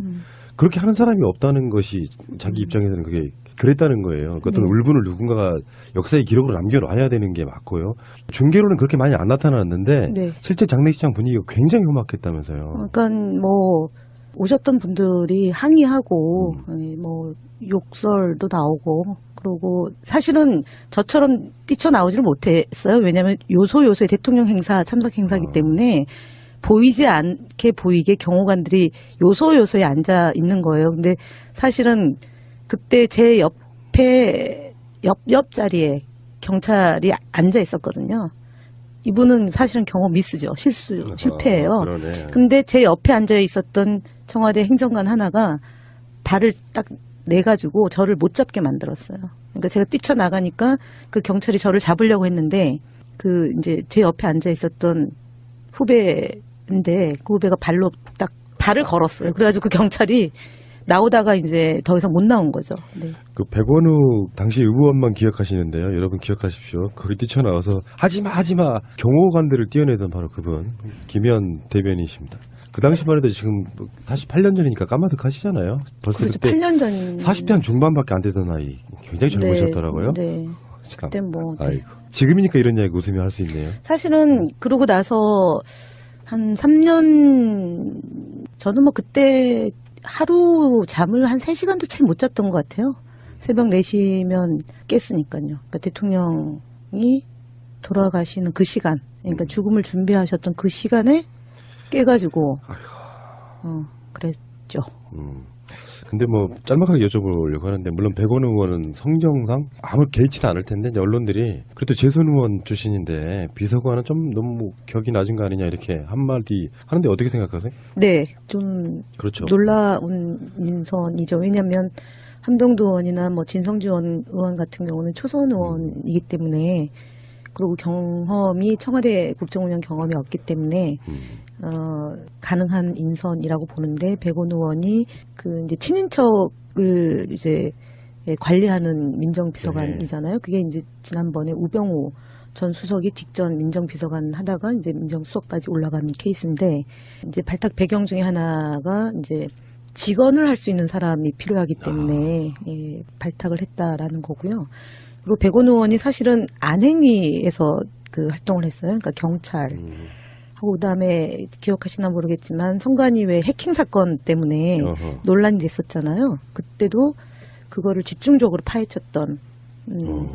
그렇게 하는 사람이 없다는 것이 자기 입장에서는 그게 그랬다는 거예요. 그 어떤 울분을 누군가가 역사의 기록으로 남겨놔야 되는 게 맞고요. 중계로는 그렇게 많이 안 나타났는데 실제 장례식장 분위기가 굉장히 험악했다면서요. 그러니까 뭐 오셨던 분들이 항의하고 뭐 욕설도 나오고 그러고 사실은 저처럼 뛰쳐나오지를 못했어요. 왜냐하면 요소요소의 대통령 행사 참석 행사이기 때문에 보이지 않게 보이게 경호관들이 요소요소에 앉아 있는 거예요. 근데 사실은 그때 제 옆에 옆자리에 경찰이 앉아 있었거든요. 이분은 사실은 경호 미스죠. 실패예요. 근데 제 옆에 앉아 있었던 청와대 행정관 하나가 발을 딱 내가지고 저를 못 잡게 만들었어요. 그러니까 제가 뛰쳐나가니까 그 경찰이 저를 잡으려고 했는데 그 이제 제 옆에 앉아 있었던 후배인데 그 후배가 발로 딱 발을 걸었어요. 그래가지고 그 경찰이 나오다가 이제 더 이상 못 나온 거죠. 네. 그 백원우 당시 의원만 기억하시는데요. 여러분 기억하십시오. 거기 뛰쳐나와서 하지마 경호관들을 띄어내던 바로 그분 김현 대변인이십니다. 그 당시만 해도 지금 48년 전이니까 까마득하시잖아요. 벌써 그렇죠. 그때 8년 전 40대 한 중반밖에 안 되던 나이 굉장히 젊으셨더라고요. 네. 그때 뭐 아이고. 지금이니까 이런 이야기 웃으며 할 수 있네요. 사실은 그러고 나서 한 3년 저는 뭐 그때 하루 잠을 한 3시간도 채 못 잤던 것 같아요. 새벽 4시면 깼으니까요. 그러니까 대통령이 돌아가시는 그 시간, 그러니까 죽음을 준비하셨던 그 시간에 깨가지고 그랬죠. 근데 뭐 짤막하게 여쭤보려고 하는데 물론 백원 의원은 성정상 아무 개의치도 않을 텐데 이제 언론들이 그래도 재선 의원 출신인데 비서관은 좀 너무 격이 낮은 거 아니냐 이렇게 한마디 하는데 어떻게 생각하세요? 네, 좀 그렇죠. 놀라운 인선이죠. 왜냐하면 한병두 의원이나 뭐 진성주 의원 같은 경우는 초선 의원이기 때문에 그리고 경험이 청와대 국정운영 경험이 없기 때문에 가능한 인선이라고 보는데 백원 의원이 그 이제 친인척을 이제 관리하는 민정비서관이잖아요. 그게 이제 지난번에 우병우 전 수석이 직전 민정비서관 하다가 이제 민정수석까지 올라간 케이스인데, 이제 발탁 배경 중에 하나가 이제 직언을 할 수 있는 사람이 필요하기 때문에 예, 발탁을 했다라는 거고요. 그리고 백원 의원이 사실은 안행위에서 그 활동을 했어요. 그러니까 경찰. 하고 그다음에 기억하시나 모르겠지만 성관이 왜 해킹 사건 때문에 논란이 됐었잖아요. 그때도 그거를 집중적으로 파헤쳤던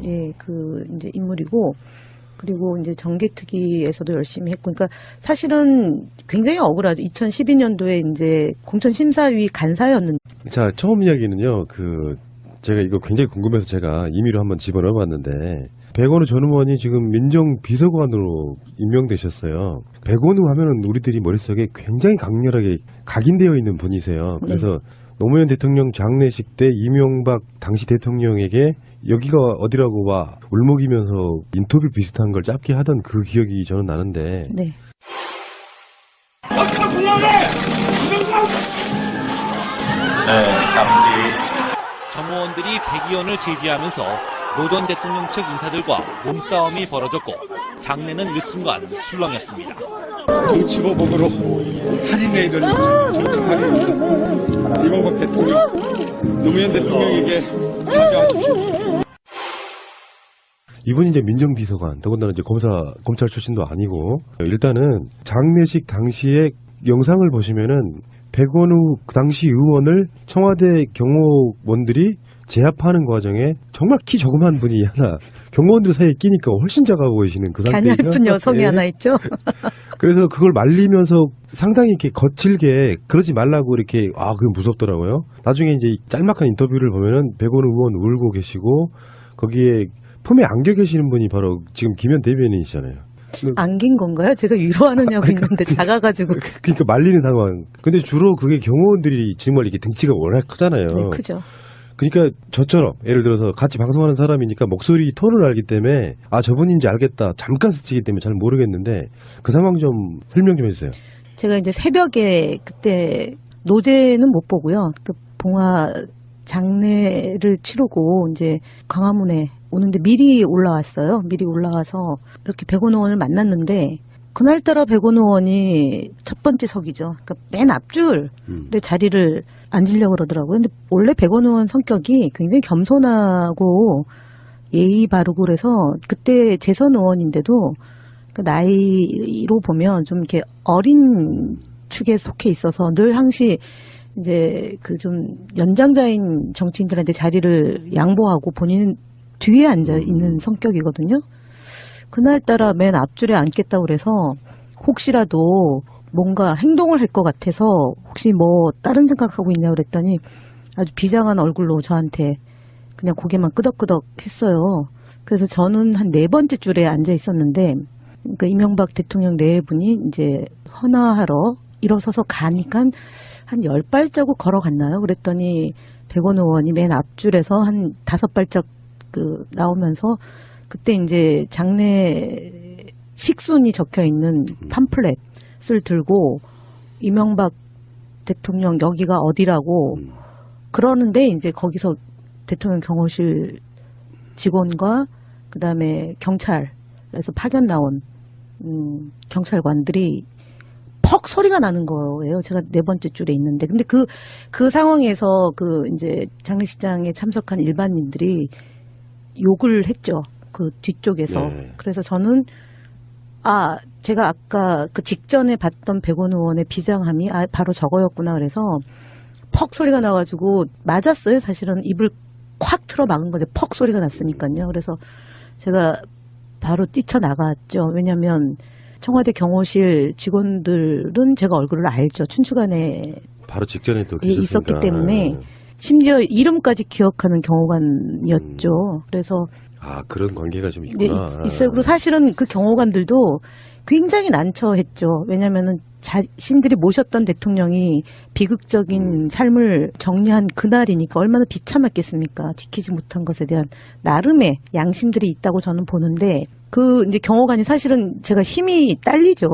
예, 그 이제 인물이고, 그리고 이제 정개특위에서도 열심히 했고, 그러니까 사실은 굉장히 억울하죠. 2012년도에 이제 공천심사위 간사였는데. 자, 처음 이야기는요. 제가 이거 굉장히 궁금해서 제가 임의로 한번 집어넣어봤는데, 백원우 전 의원이 지금 민정비서관으로 임명되셨어요. 백원우 하면은 우리들이 머릿속에 굉장히 강렬하게 각인되어 있는 분이세요. 그래서 네. 노무현 대통령 장례식 때 이명박 당시 대통령에게 여기가 어디라고 와 울먹이면서 인터뷰 비슷한 걸 짧게 하던 그 기억이 저는 나는데. 네. 네, 감지. 정무원들이 백 의원을 제지하면서 노 전 대통령 측 인사들과 몸싸움이 벌어졌고 장례는 일순간 술렁였습니다. 정치보복으로 살인에 이르는 정치살인. 이명박 대통령, 노무현 대통령에게 사죄하십시오. 이분이 이제 민정비서관, 더군다나 이제 검찰 출신도 아니고, 일단은 장례식 당시에 영상을 보시면은 백원우 그 당시 의원을 청와대 경호원들이 제압하는 과정에 정말 키 조그만 분이 하나 경호원들 사이에 끼니까 훨씬 작아 보이시는 그 상태에서 가냘픈 여성이 예. 하나 있죠. 그래서 그걸 말리면서 상당히 이렇게 거칠게 그러지 말라고 이렇게 그게 무섭더라고요. 나중에 이제 짤막한 인터뷰를 보면은 백원우 의원 울고 계시고 거기에 품에 안겨 계시는 분이 바로 지금 김현 대변인이시잖아요. 안긴 건가요? 제가 위로하느냐고 했는데 작아가지고. 그러니까 말리는 상황. 근데 주로 그게 경호원들이 정말 이렇게 등치가 워낙 크잖아요. 네, 크죠. 그러니까 저처럼 예를 들어서 같이 방송하는 사람이니까 목소리 톤을 알기 때문에 저분인지 알겠다. 잠깐 스치기 때문에 잘 모르겠는데 그 상황 좀 설명 좀 해주세요. 제가 이제 새벽에 그때 노제는 못 보고요. 그 봉화 장례를 치르고 이제 광화문에 오는데 미리 올라왔어요. 미리 올라와서 이렇게 백원 의원을 만났는데 그날따라 백원 의원이 첫 번째 석이죠. 그러니까 맨 앞줄에 자리를 앉으려고 그러더라고요. 근데 원래 백원 의원 성격이 굉장히 겸손하고 예의 바르고 그래서 그때 재선 의원인데도 그 나이로 보면 좀 이렇게 어린 축에 속해 있어서 늘 항시 이제 그 좀 연장자인 정치인들한테 자리를 양보하고 본인은 뒤에 앉아 있는 성격이거든요. 그날따라 맨 앞줄에 앉겠다고 그래서 혹시라도 뭔가 행동을 할 것 같아서 혹시 뭐 다른 생각하고 있냐 그랬더니 아주 비장한 얼굴로 저한테 그냥 고개만 끄덕끄덕 했어요. 그래서 저는 한 4번째 줄에 앉아 있었는데 그러니까 이명박 대통령 네 분이 이제 헌화하러 일어서서 가니까 한 10발자국 걸어갔나요? 그랬더니 백원 의원이 맨 앞줄에서 한 5발짝 나오면서 그때 이제 장례 식순이 적혀 있는 팜플렛을 들고 이명박 대통령 여기가 어디라고 그러는데 이제 거기서 대통령 경호실 직원과 그다음에 경찰에서 파견 나온 경찰관들이 퍽 소리가 나는 거예요. 제가 4번째 줄에 있는데. 근데 그 상황에서 이제 장례식장에 참석한 일반인들이 욕을 했죠. 그 뒤쪽에서. 네. 그래서 저는, 제가 아까 그 직전에 봤던 백원 의원의 비장함이 바로 저거였구나. 그래서 퍽 소리가 나가지고 맞았어요. 사실은 입을 콱 틀어 막은 거죠. 퍽 소리가 났으니까요. 그래서 제가 바로 뛰쳐나갔죠. 왜냐면 청와대 경호실 직원들은 제가 얼굴을 알죠. 춘추관에 바로 직전에 또 있었기 때문에 심지어 이름까지 기억하는 경호관이었죠. 그래서 그런 관계가 좀 있구나. 네, 있어요. 그리고 사실은 그 경호관들도 굉장히 난처했죠. 왜냐하면은 자신들이 모셨던 대통령이 비극적인 삶을 정리한 그날이니까 얼마나 비참했겠습니까. 지키지 못한 것에 대한 나름의 양심들이 있다고 저는 보는데 이제 경호관이 사실은 제가 힘이 딸리죠.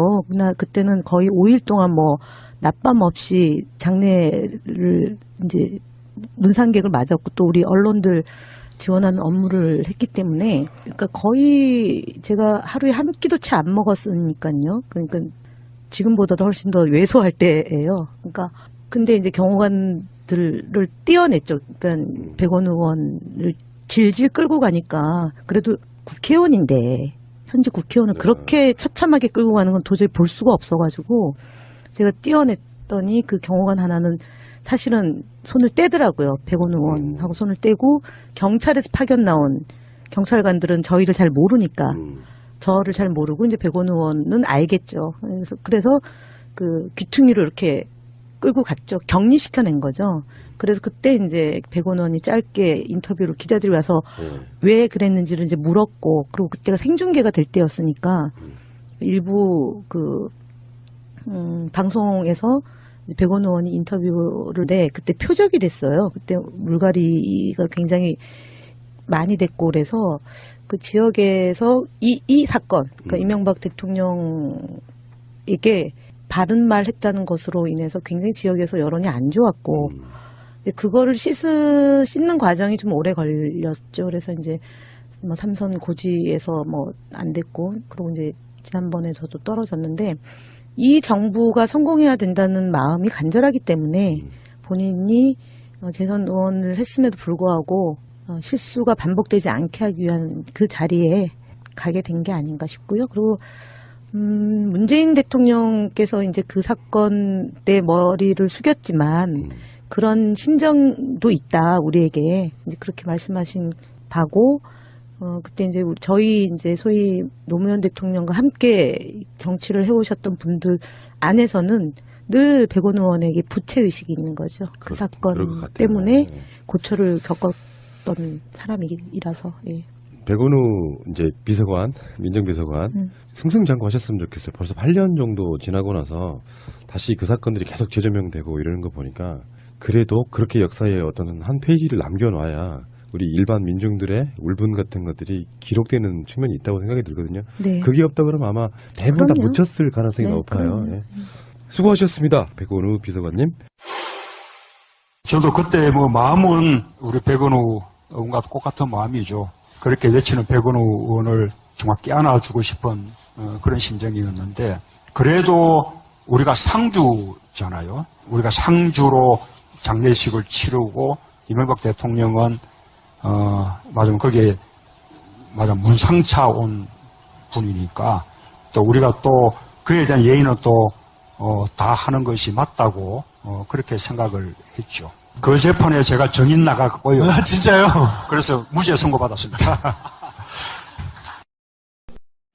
그때는 거의 5일 동안 뭐 낮밤 없이 장례를 이제 문상객을 맞았고 또 우리 언론들 지원하는 업무를 했기 때문에 그러니까 거의 제가 하루에 한 끼도 채 안 먹었으니까요. 그러니까 지금보다도 훨씬 더 왜소할 때예요. 그러니까 근데 이제 경호관들을 떼어냈죠. 그러니까 백원 의원을 질질 끌고 가니까 그래도 국회의원인데 현재 국회의원을 그렇게 처참하게 끌고 가는 건 도저히 볼 수가 없어가지고 제가 떼어냈더니 그 경호관 하나는 사실은 손을 떼더라고요. 백원 의원하고 손을 떼고 경찰에서 파견 나온 경찰관들은 저희를 잘 모르니까 저를 잘 모르고 이제 백원 의원은 알겠죠. 그래서 그 귀퉁이로 이렇게 끌고 갔죠. 격리시켜낸 거죠. 그래서 그때 이제 백원 의원이 짧게 인터뷰로 기자들이 와서 왜 그랬는지를 이제 물었고 그리고 그때가 생중계가 될 때였으니까 일부 그 방송에서 백원 의원이 인터뷰를 그때 표적이 됐어요. 그때 물갈이가 굉장히 많이 됐고 그래서 그 지역에서 이 사건, 그러니까 이명박 대통령에게 바른 말 했다는 것으로 인해서 굉장히 지역에서 여론이 안 좋았고, 근데 그거를 씻는 과정이 좀 오래 걸렸죠. 그래서 이제 뭐 삼선 고지에서 뭐 안 됐고, 그리고 이제 지난번에 저도 떨어졌는데, 이 정부가 성공해야 된다는 마음이 간절하기 때문에 본인이 재선 의원을 했음에도 불구하고 실수가 반복되지 않게 하기 위한 그 자리에 가게 된 게 아닌가 싶고요. 그리고 문재인 대통령께서 이제 그 사건 때 머리를 숙였지만 그런 심정도 있다 우리에게 이제 그렇게 말씀하신 바고 그때 이제 저희 이제 소위 노무현 대통령과 함께 정치를 해오셨던 분들 안에서는 늘 백원 의원에게 부채 의식이 있는 거죠. 그 사건 때문에 고초를 겪었던 사람이라서. 예. 백원우 이제 비서관, 민정비서관 승승장구하셨으면 좋겠어요. 벌써 8년 정도 지나고 나서 다시 그 사건들이 계속 재조명되고 이러는 거 보니까 그래도 그렇게 역사에 어떤 한 페이지를 남겨놔야 우리 일반 민중들의 울분 같은 것들이 기록되는 측면이 있다고 생각이 들거든요. 네. 그게 없다 그러면 아마 대부분 다 그럼요. 묻혔을 가능성이 네, 높아요. 예. 수고하셨습니다. 백원우 비서관님. 저도 그때 뭐 마음은 우리 백원우 의원과 똑같은 마음이죠. 그렇게 외치는 백원우 의원을 정말 껴안아주고 싶은 그런 심정이었는데 그래도 우리가 상주잖아요. 우리가 상주로 장례식을 치르고 이명박 대통령은 맞으면 거기에 문상차 온 분이니까 또 우리가 또 그에 대한 예의는 또 다 하는 것이 맞다고 그렇게 생각을 했죠. 그 재판에 제가 정인 나갔고요. 진짜요? 그래서 무죄 선고받았습니다.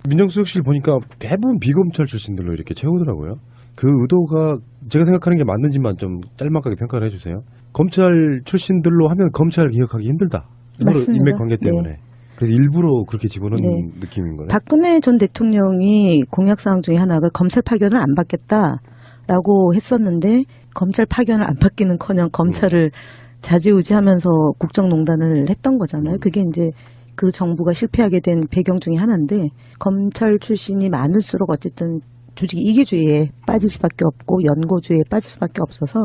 민정수석실 보니까 대부분 비검찰 출신들로 이렇게 채우더라고요. 그 의도가 제가 생각하는 게 맞는지만 좀 짤막하게 평가를 해주세요. 검찰 출신들로 하면 검찰 기억하기 힘들다. 맞습니다. 인맥 관계 때문에. 네. 그래서 일부러 그렇게 집어넣은 네. 느낌인 거예요. 박근혜 전 대통령이 공약사항 중에 하나가 검찰 파견을 안 받겠다라고 했었는데 검찰 파견을 안 받기는커녕 검찰을 좌지우지하면서 국정농단을 했던 거잖아요. 그게 이제 그 정부가 실패하게 된 배경 중에 하나인데 검찰 출신이 많을수록 어쨌든 조직 이기주의에 빠질 수밖에 없고 연고주의에 빠질 수밖에 없어서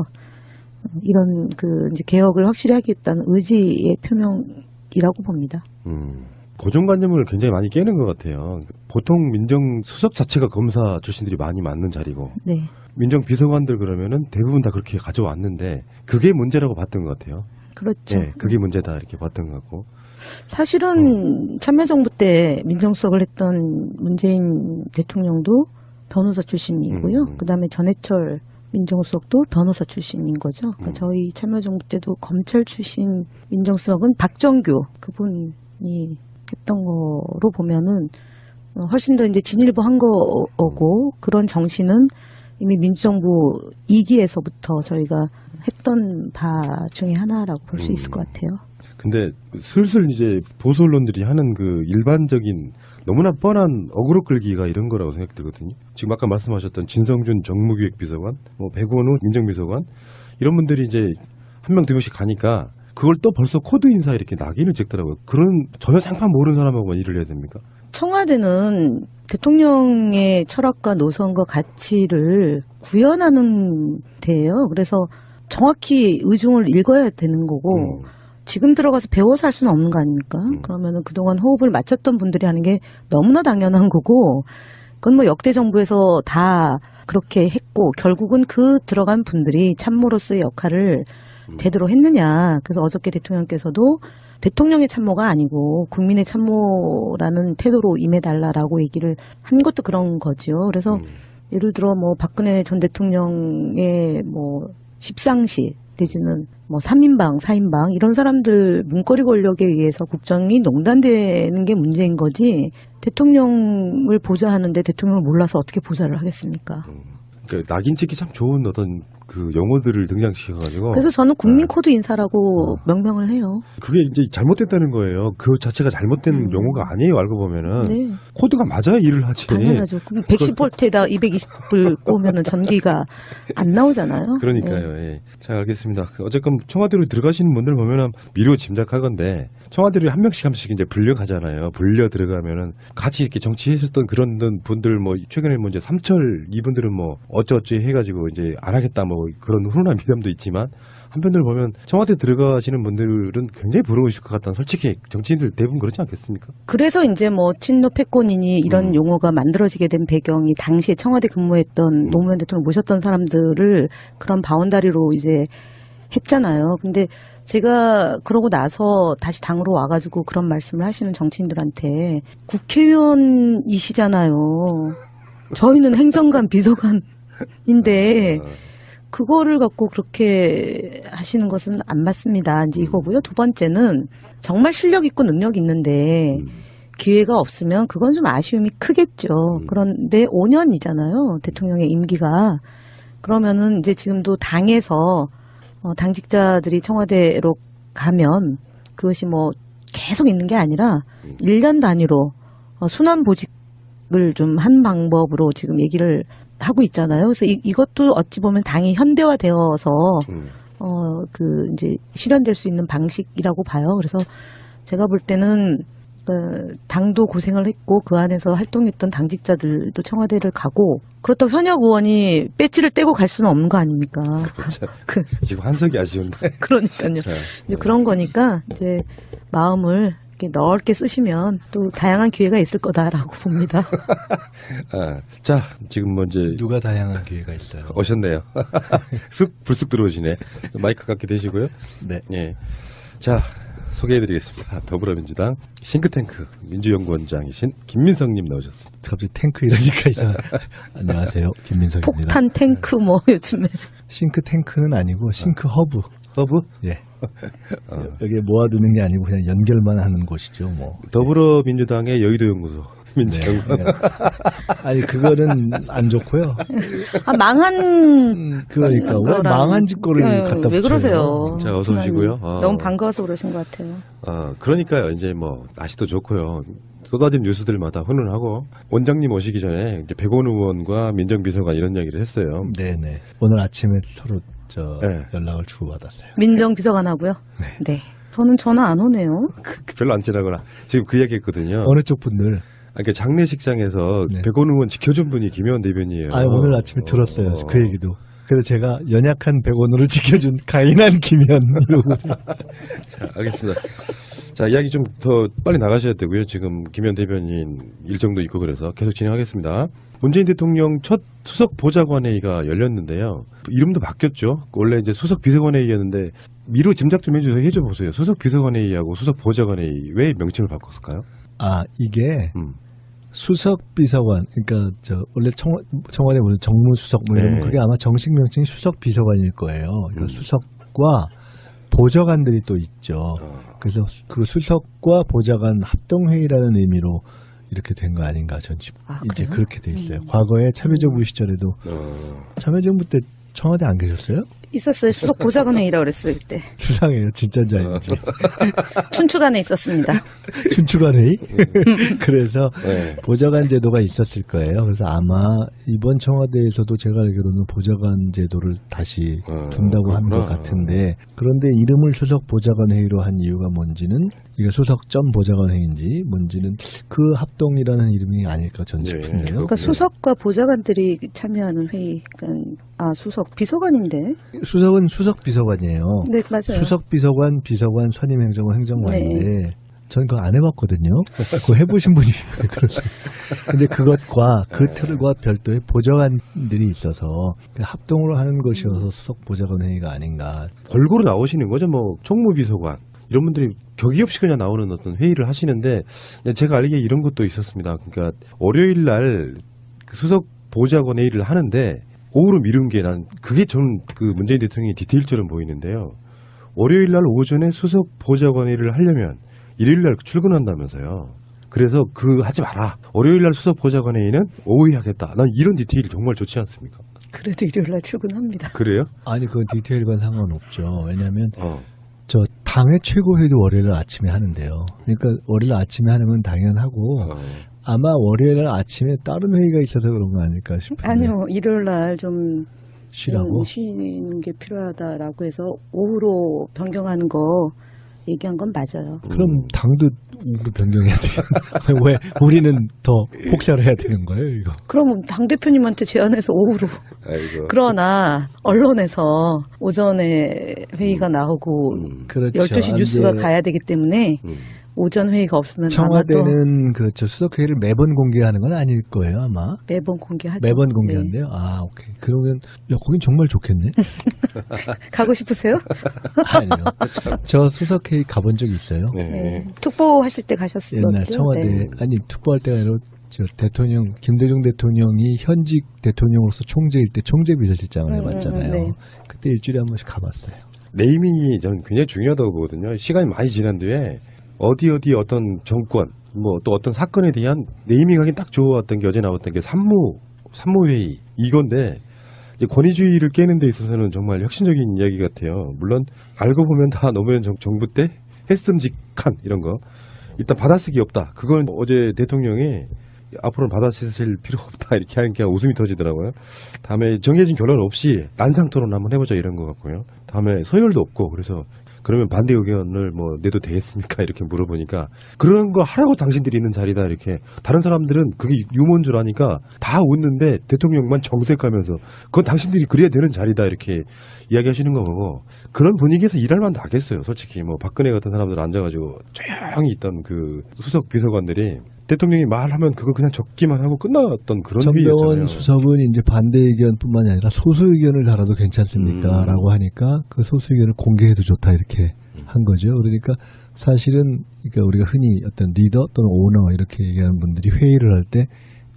이런 그 이제 개혁을 확실히 하겠다는 의지의 표명이라고 봅니다. 고정관념을 굉장히 많이 깨는 것 같아요. 보통 민정수석 자체가 검사 출신들이 많이 맞는 자리고 네. 민정비서관들 그러면은 대부분 다 그렇게 가져왔는데 그게 문제라고 봤던 것 같아요. 그렇죠. 네, 그게 문제다 이렇게 봤던 것 같고. 사실은 참여정부 때 민정수석을 했던 문재인 대통령도 변호사 출신이고요. 그다음에 전해철 민정수석도 변호사 출신인 거죠. 그러니까 저희 참여정부 때도 검찰 출신 민정수석은 박정규 그분이 했던 거로 보면은 훨씬 더 이제 진일보 한 거고 그런 정신은 이미 민주정부 2기에서부터 저희가 했던 바 중에 하나라고 볼 수 있을 것 같아요. 근데 슬슬 이제 보수 언론들이 하는 그 일반적인 너무나 뻔한 어그로 끌기가 이런 거라고 생각이 들거든요. 지금 아까 말씀하셨던 진성준 정무기획비서관, 뭐 백원우 민정비서관 이런 분들이 이제 한 명 두 명씩 가니까 그걸 또 벌써 코드 인사 이렇게 낙인을 찍더라고요. 그런 전혀 생판 모르는 사람하고 일을 해야 됩니까? 청와대는 대통령의 철학과 노선과 가치를 구현하는 데예요. 그래서 정확히 의중을 읽어야 되는 거고 지금 들어가서 배워서 할 수는 없는 거 아닙니까? 그러면은 그동안 호흡을 맞췄던 분들이 하는 게 너무나 당연한 거고, 그건 뭐 역대 정부에서 다 그렇게 했고, 결국은 그 들어간 분들이 참모로서의 역할을 제대로 했느냐. 그래서 어저께 대통령께서도 대통령의 참모가 아니고 국민의 참모라는 태도로 임해달라라고 얘기를 한 것도 그런 거죠. 그래서 예를 들어 뭐 박근혜 전 대통령의 뭐 십상시 내지는 뭐 3인방, 4인방 이런 사람들 문거리 권력에 의해서 국정이 농단되는 게 문제인 거지, 대통령을 보좌하는데 대통령을 몰라서 어떻게 보좌를 하겠습니까? 그러니까 낙인 찍기 참 좋은 어떤 그 용어들을 등장시켜가지고. 그래서 저는 국민 코드 인사라고 명명을 해요. 그게 이제 잘못됐다는 거예요. 그 자체가 잘못된 용어가 아니에요. 알고 보면은. 네. 코드가 맞아야 일을 하지. 당연하죠. 그럼 110볼트에다 220불 꽂으면 전기가 안 나오잖아요. 그러니까요. 네. 예. 잘 알겠습니다. 어쨌건 청와대로 들어가시는 분들 보면은 미루어 짐작하건데, 청와대로 한 명씩 이제 불려가잖아요. 불려 들어가면은 같이 이렇게 정치했었던 그런 분들, 뭐 최근에 뭐 이제 삼철 이분들은 뭐 어쩌어쩌 해가지고 이제 안 하겠다 뭐 그런 훈훈한 미담도 있지만, 한편으로 보면 청와대 들어가시는 분들은 굉장히 부러우실 것 같다는, 솔직히 정치인들 대부분 그렇지 않겠습니까? 그래서 이제 뭐 친노 패권이니 이런 용어가 만들어지게 된 배경이, 당시에 청와대 근무했던 노무현 대통령 모셨던 사람들을 그런 바운다리로 이제 했잖아요. 근데 제가 그러고 나서 다시 당으로 와가지고 그런 말씀을 하시는 정치인들한테, 국회의원이시잖아요. 저희는 행정관, 비서관인데 그거를 갖고 그렇게 하시는 것은 안 맞습니다. 이제 이거고요. 두 번째는 정말 실력 있고 능력 있는데 기회가 없으면 그건 좀 아쉬움이 크겠죠. 그런데 5년이잖아요. 대통령의 임기가. 그러면은 이제 지금도 당에서 당직자들이 청와대로 가면 그것이 뭐 계속 있는 게 아니라 1년 단위로 순환 보직을 좀 한 방법으로 지금 얘기를 하고 있잖아요. 그래서 이것도 어찌 보면 당이 현대화되어서 그 이제 실현될 수 있는 방식이라고 봐요. 그래서 제가 볼 때는 당도 고생을 했고 그 안에서 활동했던 당직자들도 청와대를 가고, 그렇다고 현역 의원이 배지를 떼고 갈 수는 없는 거 아닙니까? 그렇죠. 지금 한석이 아쉬운데. 그러니까요. 이제 그런 거니까 이제 마음을 이렇게 넓게 쓰시면 또 다양한 기회가 있을 거다라고 봅니다. 자, 지금 먼저 누가 다양한 기회가 있어요. 오셨네요. 쑥 불쑥 들어오시네. 마이크 갖게 되시고요. 네. 예. 자, 소개해드리겠습니다. 더불어민주당 싱크탱크 민주연구원장이신 김민석님 나오셨습니다. 갑자기 탱크 이러니까 안녕하세요, 김민석입니다. 폭탄 탱크 뭐 요즘에. 싱크탱크는 아니고 싱크 허브. 허브? 예. 여기에 모아두는 게 아니고 그냥 연결만 하는 곳이죠. 뭐. 더불어민주당의 여의도 연구소 민주연구원. 네. 아니 그거는 안 좋고요. 망한 그러니까 왜 망한 짓거리를 갖다 붙여요? 왜 그러세요? 자, 어서 오시고요. 너무 반가워서 그러신 것 같아요. 그러니까요. 이제 뭐 날씨도 좋고요. 쏟아진 뉴스들마다 훈훈하고, 원장님 오시기 전에 이제 백원 의원과 민정비서관 이런 이야기를 했어요. 네네. 오늘 아침에 서로 네. 연락을 주고받았어요. 민정비서관하고요? 네. 저는 전화 안 오네요. 별로 안 친하거나. 지금 그 이야기 했거든요. 어느 쪽 분들? 그러니까 장례식장에서 네. 백원 의원 지켜준 분이 김혜원 대변이에요. 오늘 아침에 들었어요. 그 얘기도. 그래서 제가 연약한 백원호를 지켜준 가인한 김현. 자, 알겠습니다. 자, 이야기 좀 더 빨리 나가셔야 되고요. 지금 김현 대변인 일정도 있고 그래서 계속 진행하겠습니다. 문재인 대통령 첫 수석 보좌관회의가 열렸는데요. 이름도 바뀌었죠. 원래 이제 수석 비서관회의였는데 미루 짐작 좀 해줘 보세요. 수석 비서관회의하고 수석 보좌관회의 왜 명칭을 바꿨을까요? 이게 수석 비서관, 그러니까 원래 청와대 무슨 정무수석 뭐 이러면 그게 아마 정식 명칭이 수석 비서관일 거예요. 그러니까 수석과 보좌관들이 또 있죠. 그래서 그 수석과 보좌관 합동회의라는 의미로 이렇게 된 거 아닌가, 전 이제 그렇게 돼 있어요. 과거에 참여정부 시절에도 참여정부 때 청와대 안 계셨어요? 있었어요. 수석 보좌관회의라고 그랬어요, 그때. 수상해요. 진짜인지 아닌지. 춘추관에 있었습니다. 춘추관회의? 그래서 네. 보좌관 제도가 있었을 거예요. 그래서 아마 이번 청와대에서도 제가 알기로는 보좌관 제도를 다시 둔다고 한 것 같은데, 그런데 이름을 수석 보좌관 회의로 한 이유가 뭔지는, 이게 수석점 보좌관 회의인지 뭔지는 그 합동이라는 이름이 아닐까 전 싶은데요. 그러니까 수석과 보좌관들이 참여하는 회의, 그러니까 수석 비서관인데. 수석은 수석 비서관이에요. 네, 맞아요. 수석 비서관, 비서관, 선임 행정관, 행정관인데 네. 저는 그거 안 해봤거든요. 그거 해보신 분이 그러세요. 근데 그것과 그 틀과 별도의 보좌관들이 있어서 합동으로 하는 것이어서 수석 보좌관 회의가 아닌가. 골고루 나오시는 거죠. 뭐 총무비서관 이런 분들이 격이 없이 그냥 나오는 어떤 회의를 하시는데 제가 알기에 이런 것도 있었습니다. 그러니까 월요일 날 그 수석 보좌관 회의를 하는데 오후로 미룬 게 난 그게 전 그 문재인 대통령의 디테일처럼 보이는데요. 월요일 날 오전에 수석 보좌관 회의를 하려면 일요일 날 출근한다면서요. 그래서 그 하지 마라. 월요일 날 수석 보좌관 회의는 오후에 하겠다. 난 이런 디테일이 정말 좋지 않습니까? 그래도 일요일 날 출근합니다. 그래요? 아니 그건 디테일과 상관없죠. 왜냐하면 저 당의 최고회의도 월요일 아침에 하는데요. 그러니까 월요일 아침에 하는 건 당연하고 아마 월요일 아침에 다른 회의가 있어서 그런 거 아닐까 싶은데. 아니요, 일요일 날 좀 쉬라고? 쉬는 게 필요하다라고 해서 오후로 변경하는 거 얘기한 건 맞아요. 그럼 당도 우리도 변경해야 돼요. 왜 우리는 더 폭삭을 해야 되는 거예요, 이거? 그럼 당 대표님한테 제안해서 오후로. 아이고. 그러나 언론에서 오전에 회의가 나오고 그렇죠. 12시 뉴스가 이제 가야 되기 때문에 오전 회의가 없으면 아마 또 청와대는 그저 수석회의를 매번 공개하는 건 아닐 거예요, 아마. 매번 공개하죠. 매번 네. 공개한대요. 아, 오케이. 그러면 야, 거긴 정말 좋겠네. 가고 싶으세요? 아니요. 저 수석회의 가본 적이 있어요. 네. 특보하실 때 가셨었죠? 옛날 청와대 네. 아니 특보할 때가 아니라 저 대통령 김대중 대통령이 현직 대통령으로서 총재일 때 총재 비서실장을 해봤잖아요. 네. 그때 일주일에 한 번씩 가봤어요. 네이밍이 저는 굉장히 중요하다고 보거든요. 시간이 많이 지난 뒤에 어디 어떤 정권 뭐 또 어떤 사건에 대한 네이밍하기 딱 좋았던 게 어제 나왔던 게 산무회의 이건데 이제 권위주의를 깨는 데 있어서는 정말 혁신적인 이야기 같아요. 물론 알고 보면 다 노무현 정부 때 했음직한 이런 거 일단 받아쓰기 없다. 그건 어제 대통령이 앞으로는 받아쓰실 필요 없다 이렇게 하니까 웃음이 터지더라고요. 다음에 정해진 결론 없이 난상토론 한번 해보자 이런 것 같고요. 다음에 서열도 없고 그래서 그러면 반대 의견을 뭐 내도 되겠습니까 이렇게 물어보니까 그런 거 하라고 당신들이 있는 자리다 이렇게 다른 사람들은 그게 유머인 줄 아니까 다 웃는데 대통령만 정색하면서 그건 당신들이 그래야 되는 자리다 이렇게 이야기하시는 거 보고 그런 분위기에서 일할 만 나겠어요. 솔직히 뭐 박근혜 같은 사람들 앉아가지고 조용히 있던 그 수석 비서관들이 대통령이 말하면 그걸 그냥 적기만 하고 끝났던 그런 정병원 회의였잖아요. 수석은 이제 반대 의견뿐만이 아니라 소수 의견을 달아도 괜찮습니까? 라고 하니까 그 소수 의견을 공개해도 좋다 이렇게 한 거죠. 그러니까 사실은 그러니까 우리가 흔히 어떤 리더 또는 오너 이렇게 얘기하는 분들이 회의를 할 때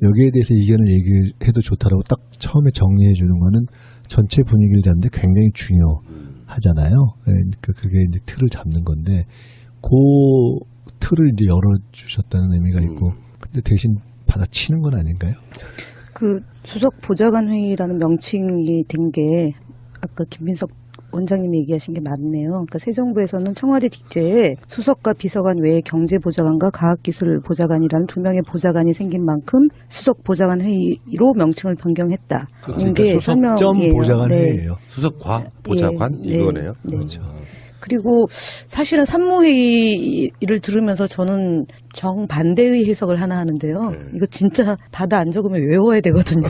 여기에 대해서 의견을 얘기해도 좋다라고 딱 처음에 정리해 주는 거는 전체 분위기를 잡는데 굉장히 중요하잖아요. 그러니까 그게 이제 틀을 잡는 건데 그 틀을 이제 열어주셨다는 의미가 있고, 근데 대신 받아치는 건 아닌가요? 그 수석 보좌관 회의라는 명칭이 된 게 아까 김민석 원장님이 얘기하신 게 맞네요. 그러니까 새 정부에서는 청와대 뒷제에 수석과 비서관 외에 경제보좌관과 과학기술보좌관이라는 두 명의 보좌관이 생긴 만큼 수석 보좌관 회의로 명칭을 변경했다. 그러니까 수석점 보좌관 회의예요. 수석과 보좌관 이거네요. 네. 그렇죠. 그리고 사실은 산무회의를 들으면서 저는 정반대의 해석을 하나 하는데요. 이거 진짜 받아 안 적으면 외워야 되거든요.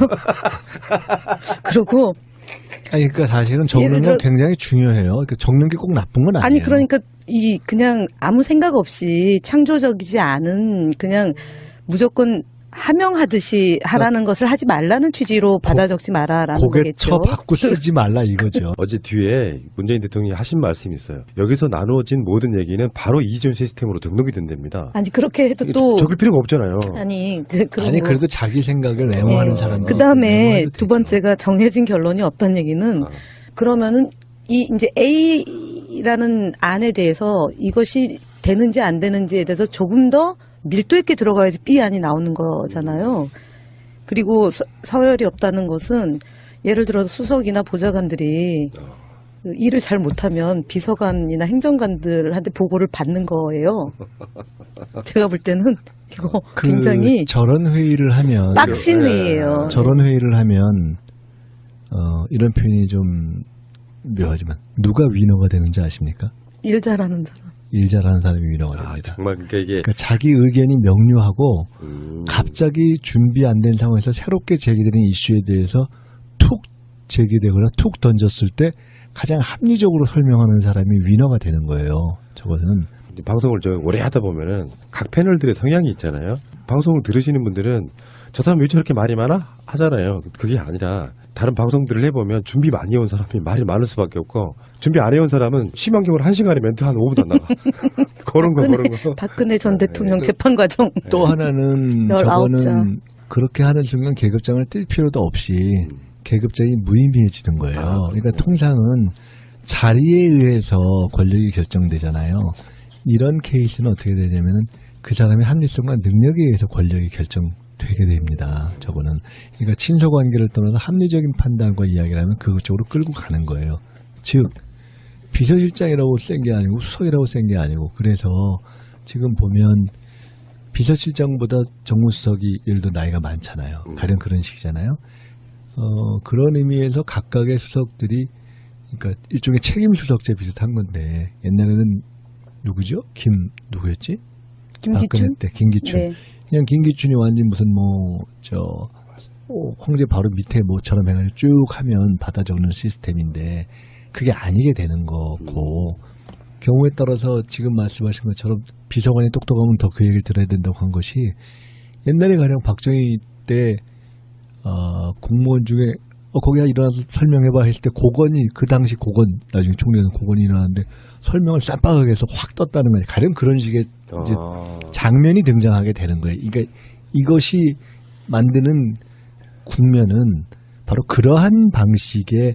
그리고 아니, 그러니까 사실은 적는 건 굉장히 중요해요. 그러니까 적는 게 꼭 나쁜 건 아니에요. 아니, 그러니까 그냥 아무 생각 없이 창조적이지 않은 그냥 무조건 하명하듯이 하라는 것을 하지 말라는 취지로 받아 적지 마라라는 고개 거겠죠. 쳐 받고 쓰지 말라 이거죠. 어제 뒤에 문재인 대통령이 하신 말씀이 있어요. 여기서 나누어진 모든 얘기는 바로 이전 시스템으로 등록이 된답니다. 아니 그렇게 해도 또 적을 필요가 없잖아요. 아니 아니 그래도 자기 생각을 내모하는 사람이. 그 다음에 두 번째가 정해진 결론이 없다는 얘기는 그러면은 이제 A라는 안에 대해서 이것이 되는지 안 되는지에 대해서 조금 더 밀도 있게 들어가야지 B안이 나오는 거잖아요. 그리고 서열이 없다는 것은 예를 들어서 수석이나 보좌관들이 일을 잘 못하면 비서관이나 행정관들한테 보고를 받는 거예요. 제가 볼 때는 이거 굉장히 저런 회의를 하면 빡신 회의예요. 저런 회의를 하면 이런 표현이 좀 묘하지만 누가 위너가 되는지 아십니까? 일 잘하는 사람. 일 잘하는 사람이 위너가 됩니다. 정말 그러니까 이게 자기 의견이 명료하고 갑자기 준비 안 된 상황에서 새롭게 제기되는 이슈에 대해서 툭 제기되거나 툭 던졌을 때 가장 합리적으로 설명하는 사람이 위너가 되는 거예요. 저거는. 방송을 오래 하다 보면은 각 패널들의 성향이 있잖아요. 방송을 들으시는 분들은 저 사람 왜 저렇게 말이 많아? 하잖아요. 그게 아니라 다른 방송들을 해보면 준비 많이 해온 사람이 말이 많을 수밖에 없고 준비 안 해온 사람은 심한경우는 1시간에 멘트 한 5분도 안 나가. 그런 거. 박근혜 전 대통령 재판 과정. 또 하나는 19자. 저거는 그렇게 하는 순간 계급장을 뗄 필요도 없이 계급장이 무의미해지는 거예요. 그러니까 통상은 자리에 의해서 권력이 결정되잖아요. 이런 케이스는 어떻게 되냐면은 그 사람의 합리성과 능력에 의해서 권력이 결정되게 됩니다. 저거는. 그러니까 친서 관계를 떠나서 합리적인 판단과 이야기를 하면 그쪽으로 끌고 가는 거예요. 즉, 비서실장이라고 센 게 아니고 수석이라고 센 게 아니고 그래서 지금 보면 비서실장보다 정무수석이 예를 들어 나이가 많잖아요. 가령 그런 식이잖아요. 그런 의미에서 각각의 수석들이 그러니까 일종의 책임수석제 비슷한 건데 옛날에는 누구죠? 누구였지? 김기춘? 때 김기춘. 네. 그냥 김기춘이 완전 무슨 황제 바로 밑에 뭐처럼 해가지고 쭉 하면 받아 적는 시스템인데 그게 아니게 되는 거고 경우에 따라서 지금 말씀하신 것처럼 비서관이 똑똑하면 더 그 얘기를 들어야 된다고 한 것이 옛날에 가령 박정희 때 공무원 중에 거기가 일어나서 설명해봐 했을 때 고건이 그 당시 고건 나중에 총리는 고건이 일어났는데 설명을 쌈박하게 해서 확 떴다는 거예요. 가령 그런 식의 이제 장면이 등장하게 되는 거예요. 그러니까 이것이 만드는 국면은 바로 그러한 방식의